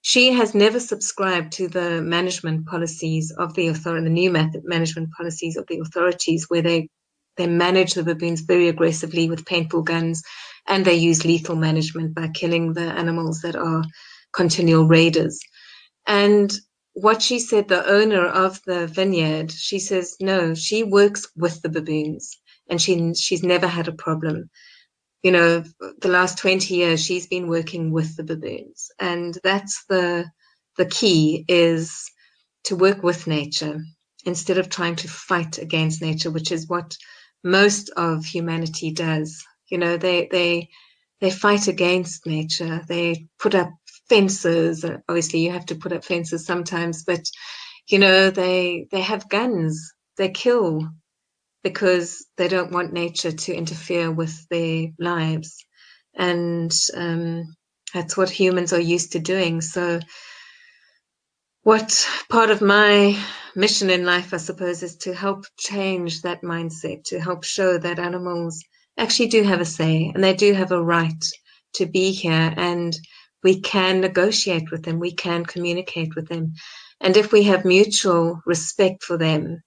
S1: She has never subscribed to the management policies of the authority, the new management policies of the authorities, where they manage the baboons very aggressively with paintball guns, and they use lethal management by killing the animals that are continual raiders. And what she said, the owner of the vineyard, she says, no, she works with the baboons, and she's never had a problem. The last 20 years, she's been working with the baboons. And that's the key, is to work with nature instead of trying to fight against nature, which is what most of humanity does. They fight against nature. They put up fences. Obviously, you have to put up fences sometimes, but, they have guns. They kill. because they don't want nature to interfere with their lives. And that's what humans are used to doing. So what part of my mission in life, I suppose, is to help change that mindset, to help show that animals actually do have a say and they do have a right to be here, and we can negotiate with them, we can communicate with them. And if we have mutual respect for them,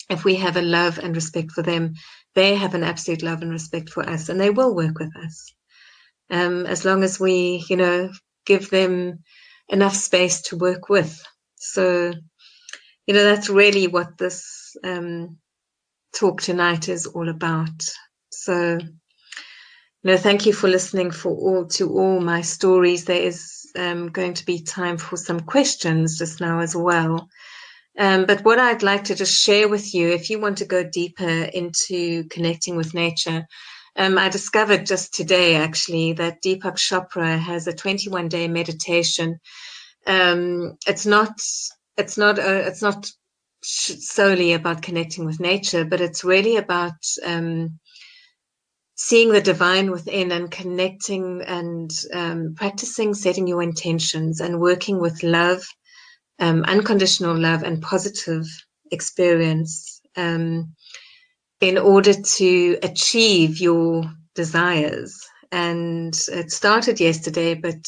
S1: if we have a love and respect for them, they have an absolute love and respect for us, and they will work with us. As long as we, give them enough space to work with. So, that's really what this talk tonight is all about. So, thank you for listening to all my stories. There is going to be time for some questions just now as well. But what I'd like to just share with you, if you want to go deeper into connecting with nature, I discovered just today, actually, that Deepak Chopra has a 21-day meditation. It's not solely about connecting with nature, but it's really about seeing the divine within and connecting and practicing setting your intentions and working with love, unconditional love and positive experience in order to achieve your desires. And it started yesterday, but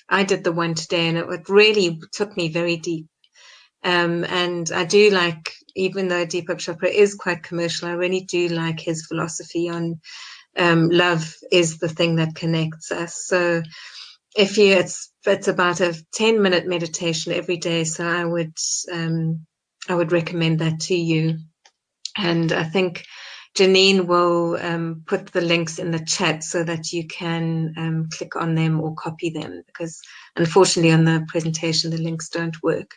S1: I did the one today, and it really took me very deep. And I do like, even though Deepak Chopra is quite commercial, I really do like his philosophy on love is the thing that connects us. So it's about a 10-minute meditation every day. So I would recommend that to you. And I think Janine will put the links in the chat so that you can click on them or copy them, because unfortunately on the presentation, the links don't work.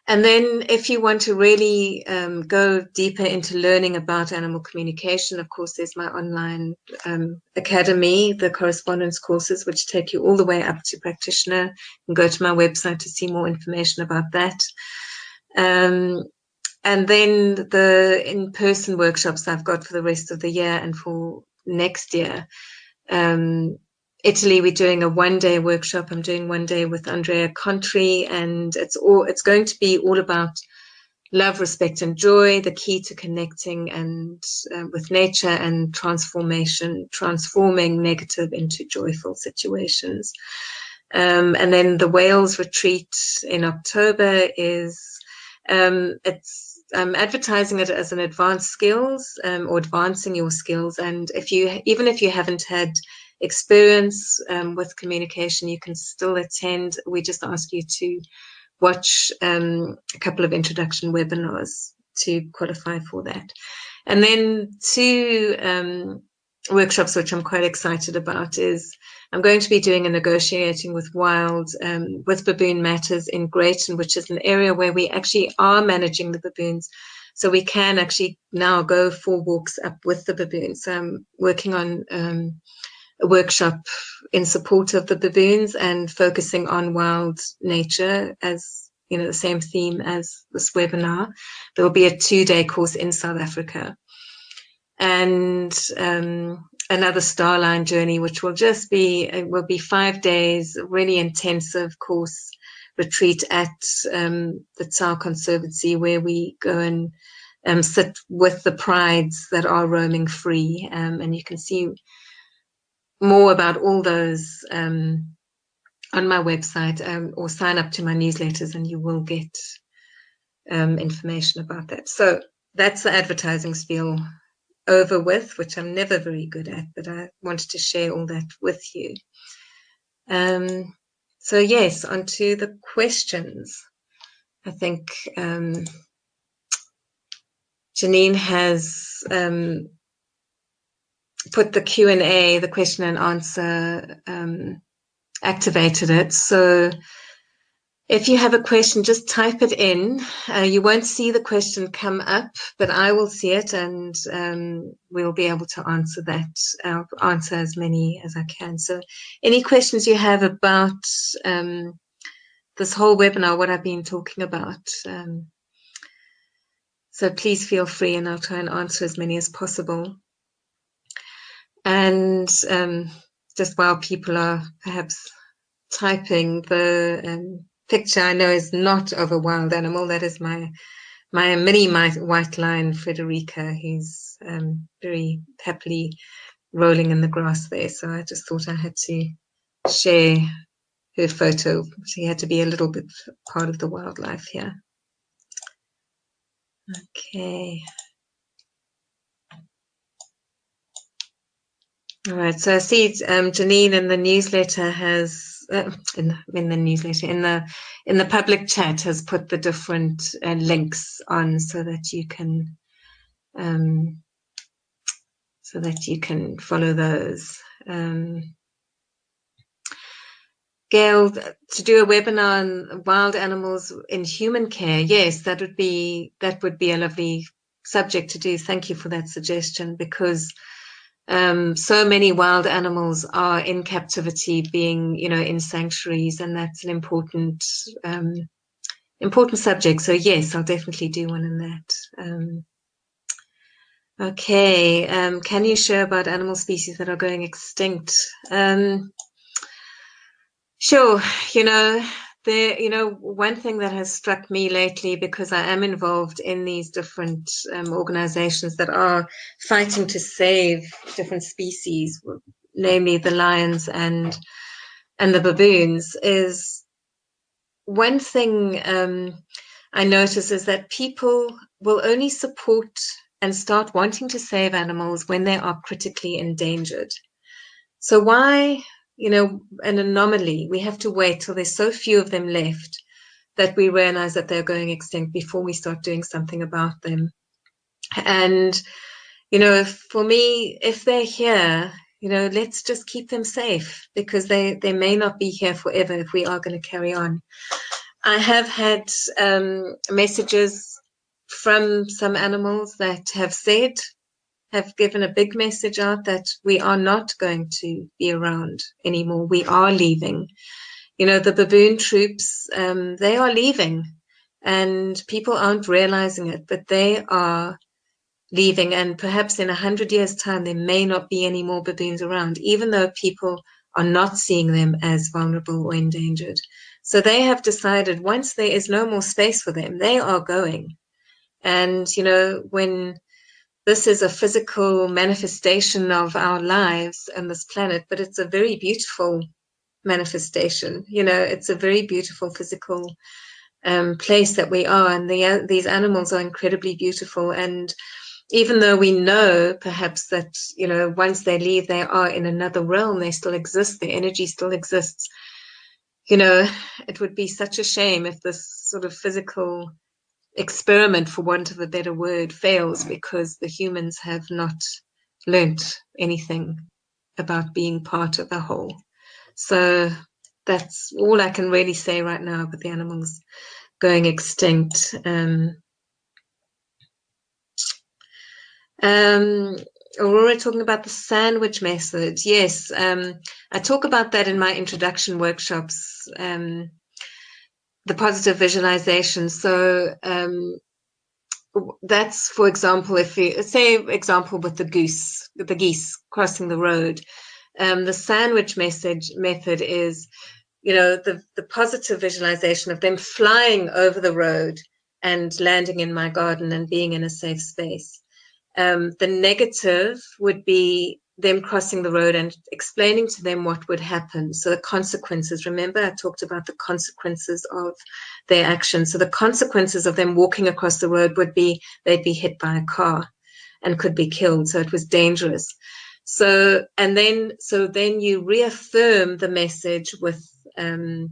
S1: And then if you want to really go deeper into learning about animal communication, of course, there's my online academy, the correspondence courses, which take you all the way up to practitioner. You can go to my website to see more information about that. And then the in-person workshops I've got for the rest of the year and for next year. Italy, we're doing a one-day workshop. I'm doing one day with Andrea Contri, and it's going to be all about love, respect, and joy, the key to connecting and with nature and transforming negative into joyful situations. And then the Wales retreat in October is I'm advertising it as an advanced skills or advancing your skills. And even if you haven't had experience with communication, you can still attend. We just ask you to watch a couple of introduction webinars to qualify for that. And then two workshops, which I'm quite excited about, is I'm going to be doing a negotiating with wild with baboon matters in Greyton, which is an area where we actually are managing the baboons. So we can actually now go for walks up with the baboons. So I'm working on a workshop in support of the baboons and focusing on wild nature as, the same theme as this webinar. There will be a 2-day course in South Africa. And another Starline journey, which will be 5 days, really intensive course retreat at the Tsar Conservancy, where we go and sit with the prides that are roaming free. And you can see more about all those on my website, or sign up to my newsletters and you will get information about that. So that's the advertising spiel over with, which I'm never very good at, but I wanted to share all that with you. So yes, on to the questions. I think Janine has put the Q&A, the question and answer, activated it. So if you have a question, just type it in. You won't see the question come up, but I will see it, and we'll be able to answer that. I'll answer as many as I can. So any questions you have about this whole webinar, what I've been talking about, So please feel free, and I'll try and answer as many as possible. And just while people are perhaps typing, the picture I know is not of a wild animal. That is my mini white lion, Frederica. He's very happily rolling in the grass there. So I just thought I had to share her photo. She had to be a little bit part of the wildlife here. Okay. All right. So I see Janine in the newsletter has in the newsletter in the public chat has put the different links on so that you can follow those. Gail, to do a webinar on wild animals in human care, yes, that would be a lovely subject to do. Thank you for that suggestion, because so many wild animals are in captivity, being, in sanctuaries, and that's an important subject. So yes, I'll definitely do one in that. Okay, can you share about animal species that are going extinct? Sure. One thing that has struck me lately, because I am involved in these different organizations that are fighting to save different species, namely the lions and the baboons, is one thing I notice is that people will only support and start wanting to save animals when they are critically endangered. So why, an anomaly, we have to wait till there's so few of them left that we realize that they're going extinct before we start doing something about them. And, for me, if they're here, let's just keep them safe, because they may not be here forever if we are going to carry on. I have had messages from some animals that have given a big message out that we are not going to be around anymore. We are leaving. The baboon troops, they are leaving, and people aren't realizing it, but they are leaving. And perhaps in 100 years' time, there may not be any more baboons around, even though people are not seeing them as vulnerable or endangered. So they have decided once there is no more space for them, they are going. And, when this is a physical manifestation of our lives on this planet, but it's a very beautiful manifestation. It's a very beautiful physical place that we are, and these animals are incredibly beautiful. And even though we know perhaps that, once they leave, they are in another realm, they still exist, their energy still exists. It would be such a shame if this sort of physical experiment, for want of a better word, fails because the humans have not learnt anything about being part of the whole. So that's all I can really say right now about the animals going extinct. Aurora talking about the sandwich method. Yes, I talk about that in my introduction workshops, the positive visualization. So that's, for example, if you say, example with the geese crossing the road, the sandwich method is, the positive visualization of them flying over the road and landing in my garden and being in a safe space. The negative would be them crossing the road and explaining to them what would happen. So the consequences, remember I talked about the consequences of their actions. So the consequences of them walking across the road would be they'd be hit by a car and could be killed. So it was dangerous. So then you reaffirm the message with a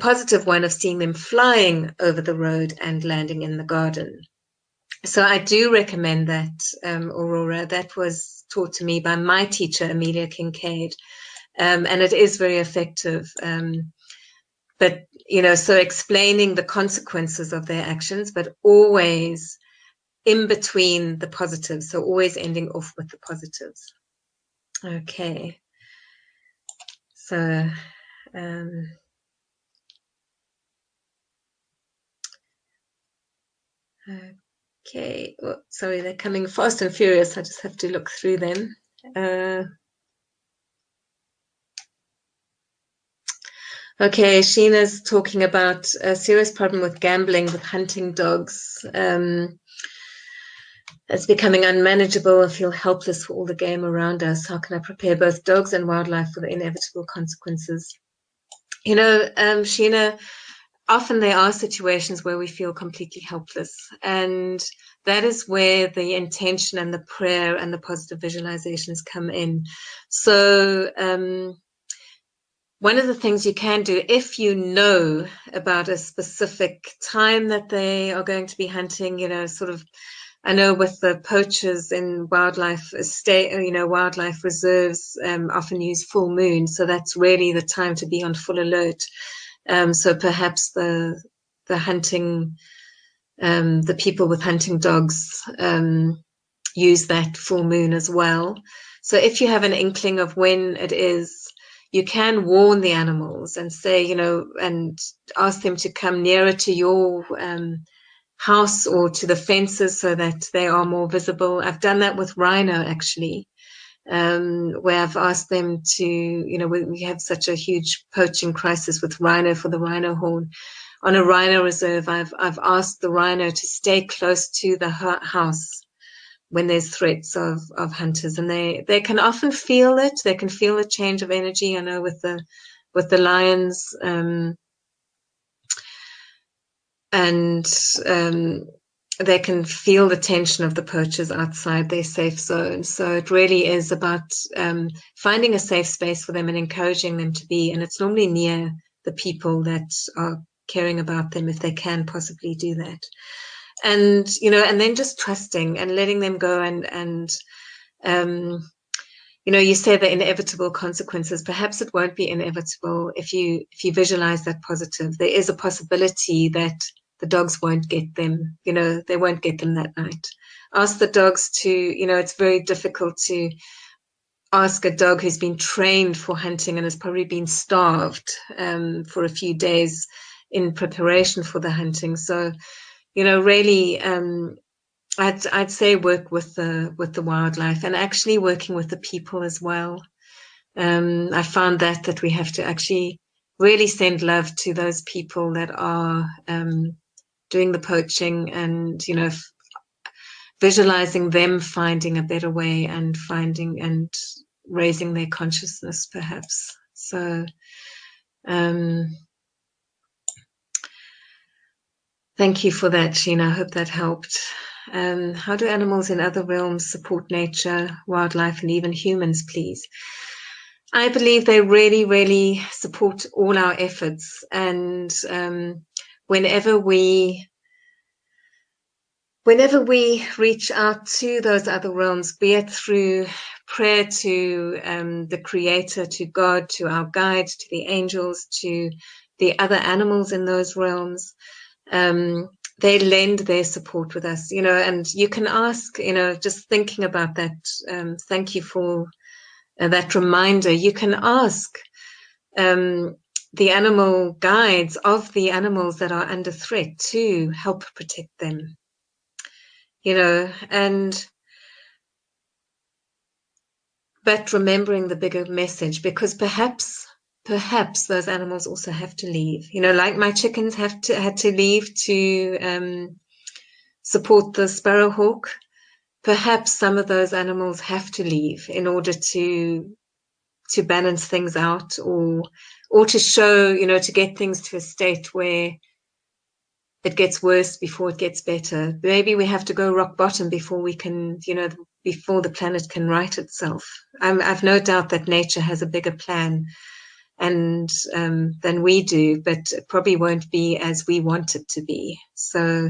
S1: positive one of seeing them flying over the road and landing in the garden. So I do recommend that, Aurora. That was taught to me by my teacher, Amelia Kincaid, and it is very effective. But, so explaining the consequences of their actions, but always in between the positives. So always ending off with the positives. Okay. So, Okay, oh, sorry, they're coming fast and furious. I just have to look through them. Okay, Sheena's talking about a serious problem with gambling with hunting dogs. It's becoming unmanageable. I feel helpless for all the game around us. How can I prepare both dogs and wildlife for the inevitable consequences? Sheena, often there are situations where we feel completely helpless. And that is where the intention and the prayer and the positive visualizations come in. So, one of the things you can do, if you know about a specific time that they are going to be hunting, sort of, I know with the poachers in wildlife estate, wildlife reserves often use full moon. So that's really the time to be on full alert. So perhaps the hunting, the people with hunting dogs use that full moon as well. So if you have an inkling of when it is, you can warn the animals and say, and ask them to come nearer to your house or to the fences so that they are more visible. I've done that with rhino actually, where I've asked them to, we have such a huge poaching crisis with rhino for the rhino horn. On a rhino reserve, I've asked the rhino to stay close to the house when there's threats of hunters, and they can often feel it. They can feel the change of energy. I know with the lions, and they can feel the tension of the poachers outside their safe zone. So it really is about finding a safe space for them and encouraging them to be. And it's normally near the people that are caring about them, if they can possibly do that. And and then just trusting and letting them go, and you say the inevitable consequences. Perhaps it won't be inevitable if you visualize that positive. There is a possibility that the dogs won't get them. They won't get them that night. Ask the dogs to. It's very difficult to ask a dog who's been trained for hunting and has probably been starved for a few days in preparation for the hunting. So, really, I'd say work with the wildlife, and actually working with the people as well. I found that we have to actually really send love to those people that are doing the poaching, and visualizing them finding a better way and finding and raising their consciousness, perhaps. So thank you for that, Sheena. I hope that helped. How do animals in other realms support nature, wildlife, and even humans, please? I believe they really, really support all our efforts. And whenever we reach out to those other realms, be it through prayer to the Creator, to God, to our guides, to the angels, to the other animals in those realms, they lend their support with us, and you can ask, just thinking about that, thank you for that reminder. You can ask the animal guides of the animals that are under threat to help protect them, but remembering the bigger message, because perhaps those animals also have to leave, like my chickens had to leave to support the sparrowhawk. Perhaps some of those animals have to leave in order to balance things out, or to show, to get things to a state where it gets worse before it gets better. Maybe we have to go rock bottom before we can, before the planet can right itself. I've no doubt that nature has a bigger plan and than we do, but it probably won't be as we want it to be. So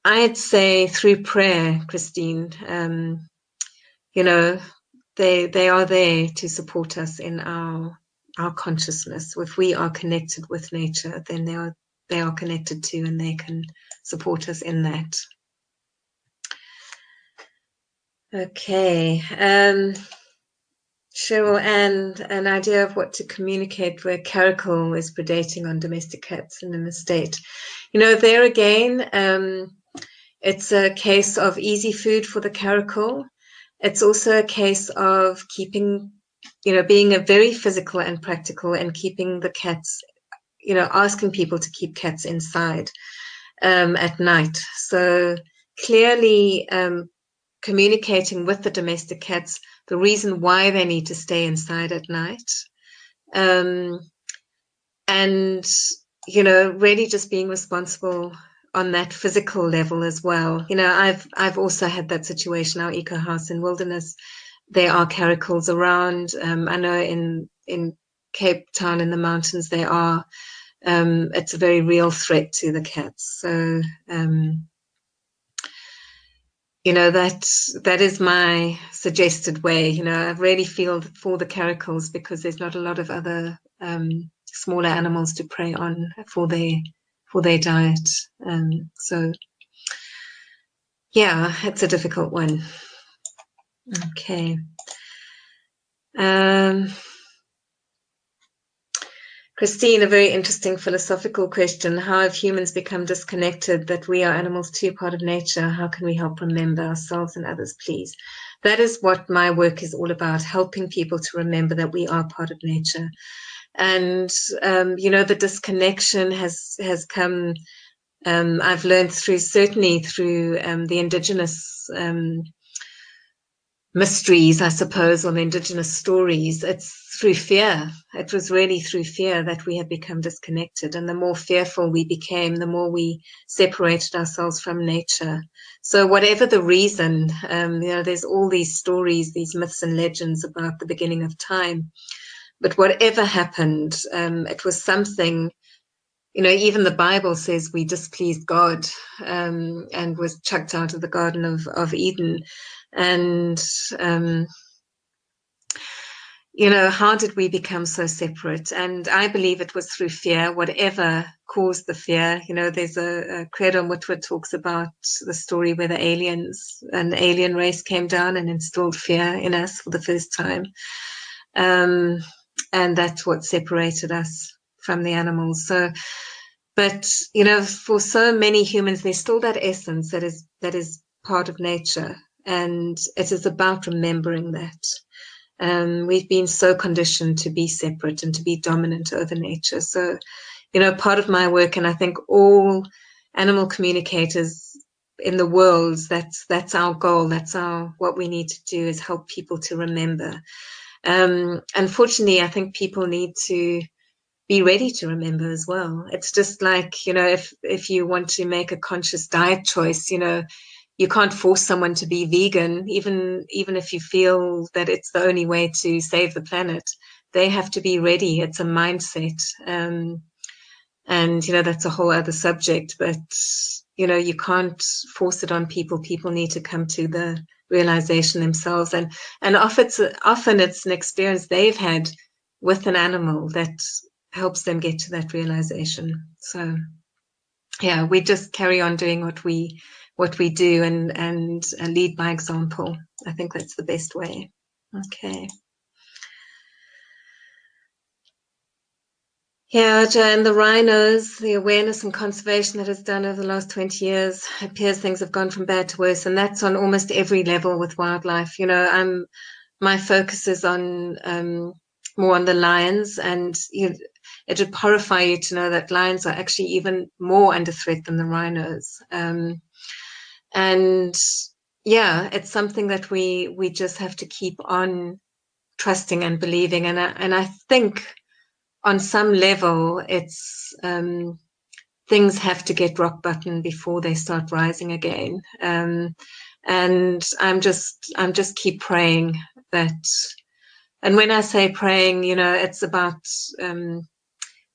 S1: I'd say through prayer, Christine, they are there to support us in our consciousness. If we are connected with nature, then they are connected to, and they can support us in that. Okay. Cheryl, and an idea of what to communicate where caracal is predating on domestic cats in an estate. There again, It's a case of easy food for the caracal. It's also a case of keeping, being a very physical and practical and keeping the cats, asking people to keep cats inside at night. So clearly communicating with the domestic cats the reason why they need to stay inside at night. And, really just being responsible on that physical level as well. I've also had that situation, our eco house in Wilderness. There are caracals around. I know in Cape Town in the mountains there are. It's a very real threat to the cats. So, that is my suggested way. I really feel for the caracals because there's not a lot of other smaller animals to prey on for their diet. So yeah, it's a difficult one. Okay. Christine, a very interesting philosophical question. How have humans become disconnected that we are animals too, part of nature? How can we help remember ourselves and others, please? That is what my work is all about, helping people to remember that we are part of nature. And, the disconnection has come, I've learned certainly through the indigenous mysteries, I suppose, or the indigenous stories. It's through fear. It was really through fear that we had become disconnected. And the more fearful we became, the more we separated ourselves from nature. So whatever the reason, there's all these stories, these myths and legends about the beginning of time. But whatever happened, it was something, even the Bible says we displeased God and was chucked out of the Garden of Eden. And, how did we become so separate? And I believe it was through fear, whatever caused the fear. There's a credo in Wynter talks about the story where an alien race came down and instilled fear in us for the first time. And that's what separated us from the animals. So, but, for so many humans, there's still that essence that is part of nature. And it is about remembering that. We've been so conditioned to be separate and to be dominant over nature. So, part of my work, and I think all animal communicators in the world, that's our goal. That's what we need to do is help people to remember. Unfortunately, I think people need to be ready to remember as well. It's just like, if you want to make a conscious diet choice, you can't force someone to be vegan, even if you feel that it's the only way to save the planet. They have to be ready. It's a mindset. And, that's a whole other subject, but, you can't force it on people. People need to come to the realization themselves. And often it's an experience they've had with an animal that helps them get to that realization. So yeah, we just carry on doing what we do and lead by example. I think that's the best way. Okay. Yeah, and the rhinos, the awareness and conservation that is done over the last 20 years, it appears things have gone from bad to worse, and that's on almost every level with wildlife. My focus is on more on the lions, and it would horrify you to know that lions are actually even more under threat than the rhinos. And yeah, it's something that we just have to keep on trusting and believing. And I think on some level, it's things have to get rock bottom before they start rising again. And I'm just keep praying that. And when I say praying, it's about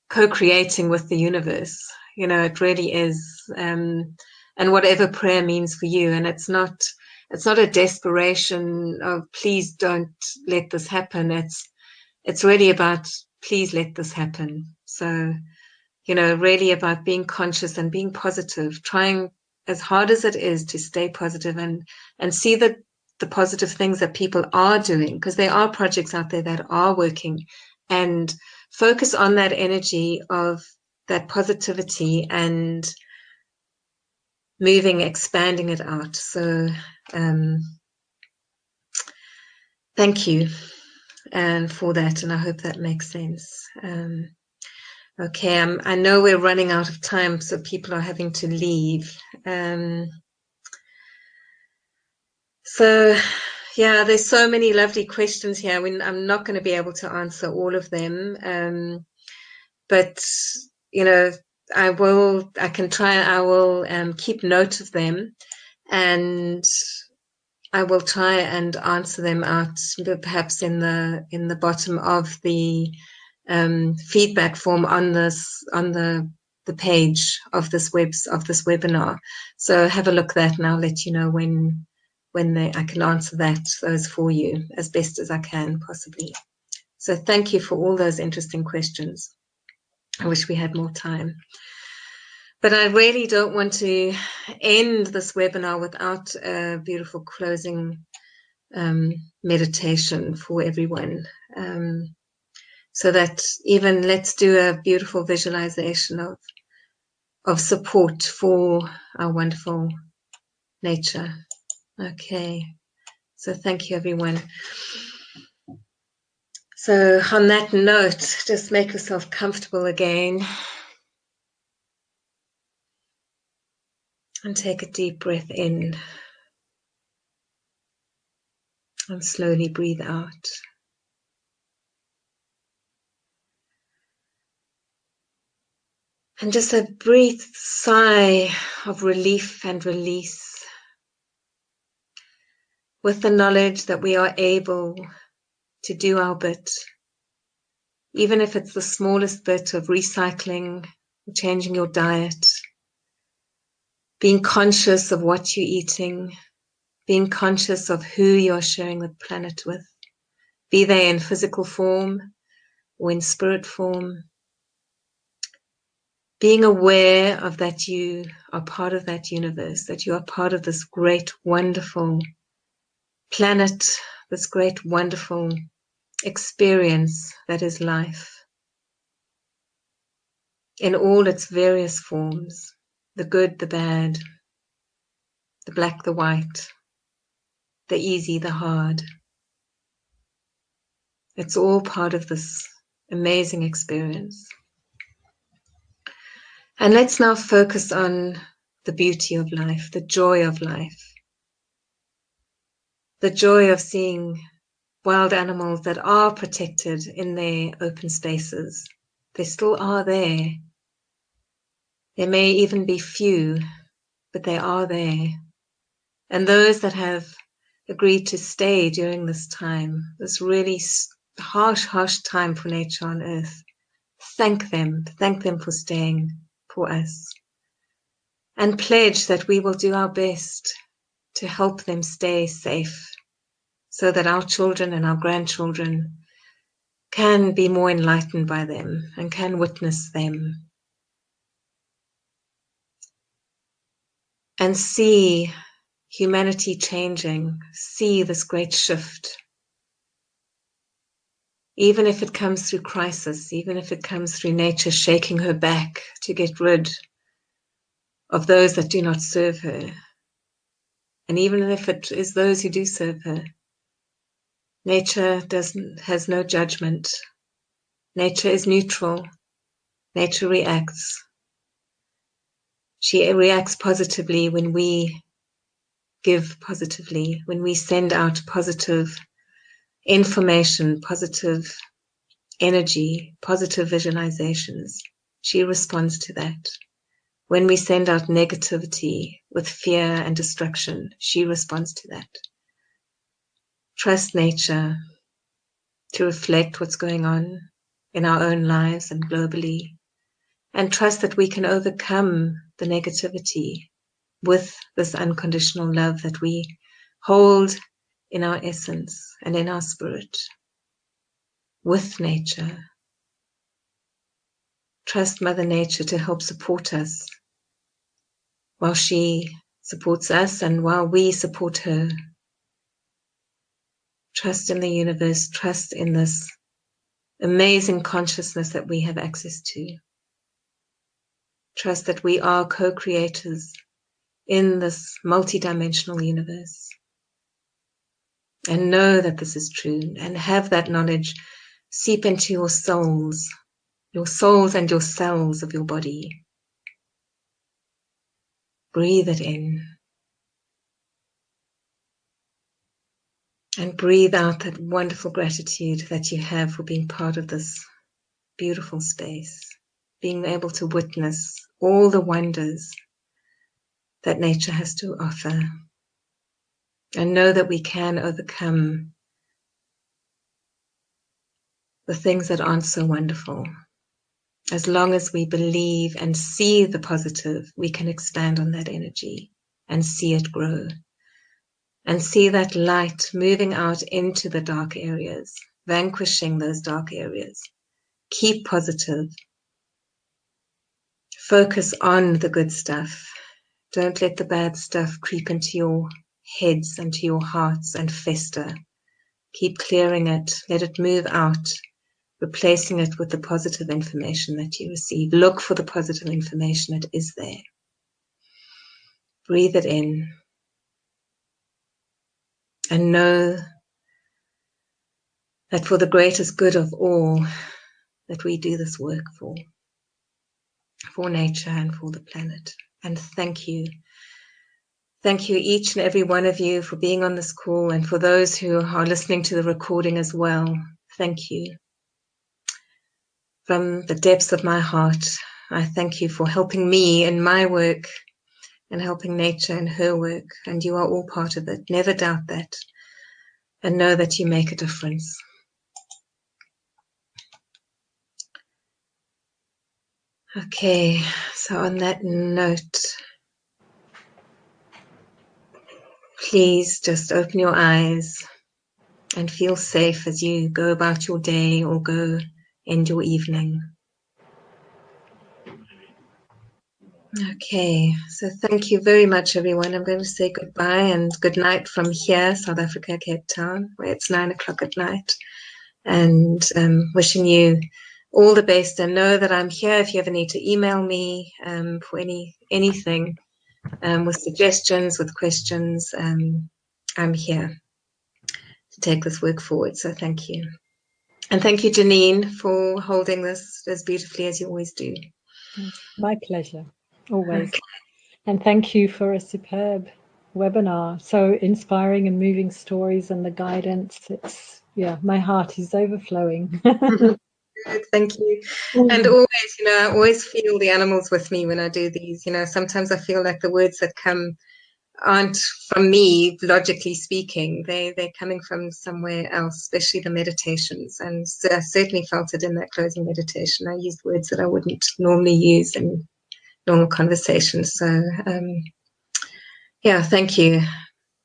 S1: co-creating with the universe. It really is. And whatever prayer means for you, and it's not a desperation of please don't let this happen. It's really about please let this happen. So, really about being conscious and being positive, trying as hard as it is to stay positive and see the positive things that people are doing, because there are projects out there that are working, and focus on that energy of that positivity and moving, expanding it out. So thank you and for that, and I hope that makes sense. Okay, I know we're running out of time, so people are having to leave. So, yeah, there's so many lovely questions here. I'm not going to be able to answer all of them, but you know, I will keep note of them, and I will try and answer them out, perhaps in the bottom of the feedback form on the page of this webinar. So have a look at that, and I'll let you know when I can answer those for you as best as I can possibly. So thank you for all those interesting questions. I wish we had more time. But I really don't want to end this webinar without a beautiful closing meditation for everyone. So that even let's do a beautiful visualization of support for our wonderful nature. Okay. So thank you, everyone. So on that note, just make yourself comfortable again. And take a deep breath in. And slowly breathe out. And just a brief sigh of relief and release, with the knowledge that we are able to do our bit, even if it's the smallest bit of recycling, changing your diet, being conscious of what you're eating, being conscious of who you're sharing the planet with, be they in physical form or in spirit form. Being aware of that you are part of that universe, that you are part of this great, wonderful planet, this great, wonderful experience that is life in all its various forms, the good, the bad, the black, the white, the easy, the hard. It's all part of this amazing experience. And let's now focus on the beauty of life, the joy of life, the joy of seeing wild animals that are protected in their open spaces. They still are there. There may even be few, but they are there. And those that have agreed to stay during this time, this really harsh time for nature on Earth, thank them for staying for us. And pledge that we will do our best to help them stay safe so that our children and our grandchildren can be more enlightened by them and can witness them and see humanity changing, see this great shift. Even if it comes through crisis, even if it comes through nature shaking her back to get rid of those that do not serve her. And even if it is those who do serve her, nature has no judgment. Nature is neutral. Nature reacts. She reacts positively when we give positively, when we send out positive information, positive energy, positive visualizations. She responds to that. When we send out negativity with fear and destruction, she responds to that. Trust nature to reflect what's going on in our own lives and globally, and trust that we can overcome the negativity with this unconditional love that we hold in our essence and in our spirit with nature. Trust Mother Nature to help support us while she supports us and while we support her. Trust in the universe, trust in this amazing consciousness that we have access to. Trust that we are co-creators in this multidimensional universe. And know that this is true, and have that knowledge seep into your souls and your cells of your body. Breathe it in. And breathe out that wonderful gratitude that you have for being part of this beautiful space, being able to witness all the wonders that nature has to offer. And know that we can overcome the things that aren't so wonderful. As long as we believe and see the positive, we can expand on that energy and see it grow. And see that light moving out into the dark areas, vanquishing those dark areas. Keep positive. Focus on the good stuff. Don't let the bad stuff creep into your heads and to your hearts and fester. Keep clearing it. Let it move out, replacing it with the positive information that you receive. Look for the positive information. It is there. Breathe it in. And know that for the greatest good of all, that we do this work for nature and for the planet. And thank you. Thank you, each and every one of you, for being on this call, and for those who are listening to the recording as well. Thank you. From the depths of my heart, I thank you for helping me in my work and helping nature in her work. And you are all part of it. Never doubt that. And know that you make a difference. Okay, so on that note, please just open your eyes and feel safe as you go about your day or go end your evening. Okay, so thank you very much, everyone. I'm going to say goodbye and good night from here, South Africa, Cape Town, where it's 9 o'clock at night. And wishing you all the best, and know that I'm here if you ever need to email me for anything, with suggestions, with questions. I'm here to take this work forward. So thank you. And thank you, Janine, for holding this as beautifully as you always do.
S2: My pleasure, always.
S1: Okay.
S2: And thank you for a superb webinar. So inspiring and moving stories and the guidance. It's, yeah, my heart is overflowing.
S1: Good, thank you. And always, I always feel the animals with me when I do these. Sometimes I feel like the words that come aren't from me, logically speaking. They're coming from somewhere else, especially the meditations. And so I certainly felt it in that closing meditation. I used words that I wouldn't normally use in normal conversations. So, yeah, thank you.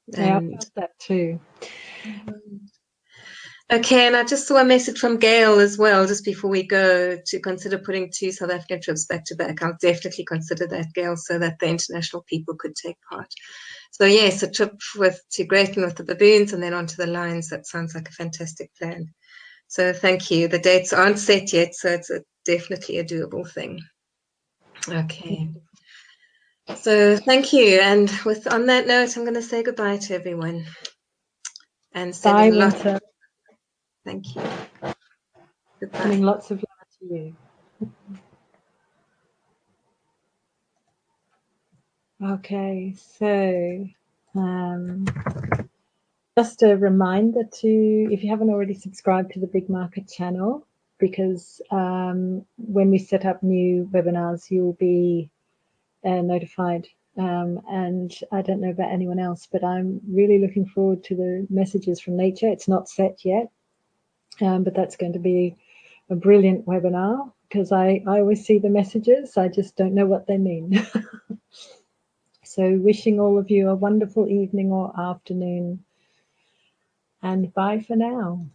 S2: Yeah, I felt that too.
S1: Okay, and I just saw a message from Gail as well, just before we go, to consider putting 2 South African trips back to back. I'll definitely consider that, Gail, so that the international people could take part. So yes, a trip to Greyton with the baboons and then onto the Lions. That sounds like a fantastic plan. So thank you. The dates aren't set yet, so it's definitely a doable thing. Okay. So thank you. And on that note, I'm going to say goodbye to everyone. And
S2: Bye,
S1: sending
S2: Wynter.
S1: Thank you. Goodbye.
S2: Sending lots of love to you. Okay, so just a reminder if you haven't already subscribed to the Big Market channel, because when we set up new webinars, you'll be notified. And I don't know about anyone else, but I'm really looking forward to the messages from nature. It's not set yet, but that's going to be a brilliant webinar, because I always see the messages. I just don't know what they mean. So wishing all of you a wonderful evening or afternoon, and bye for now.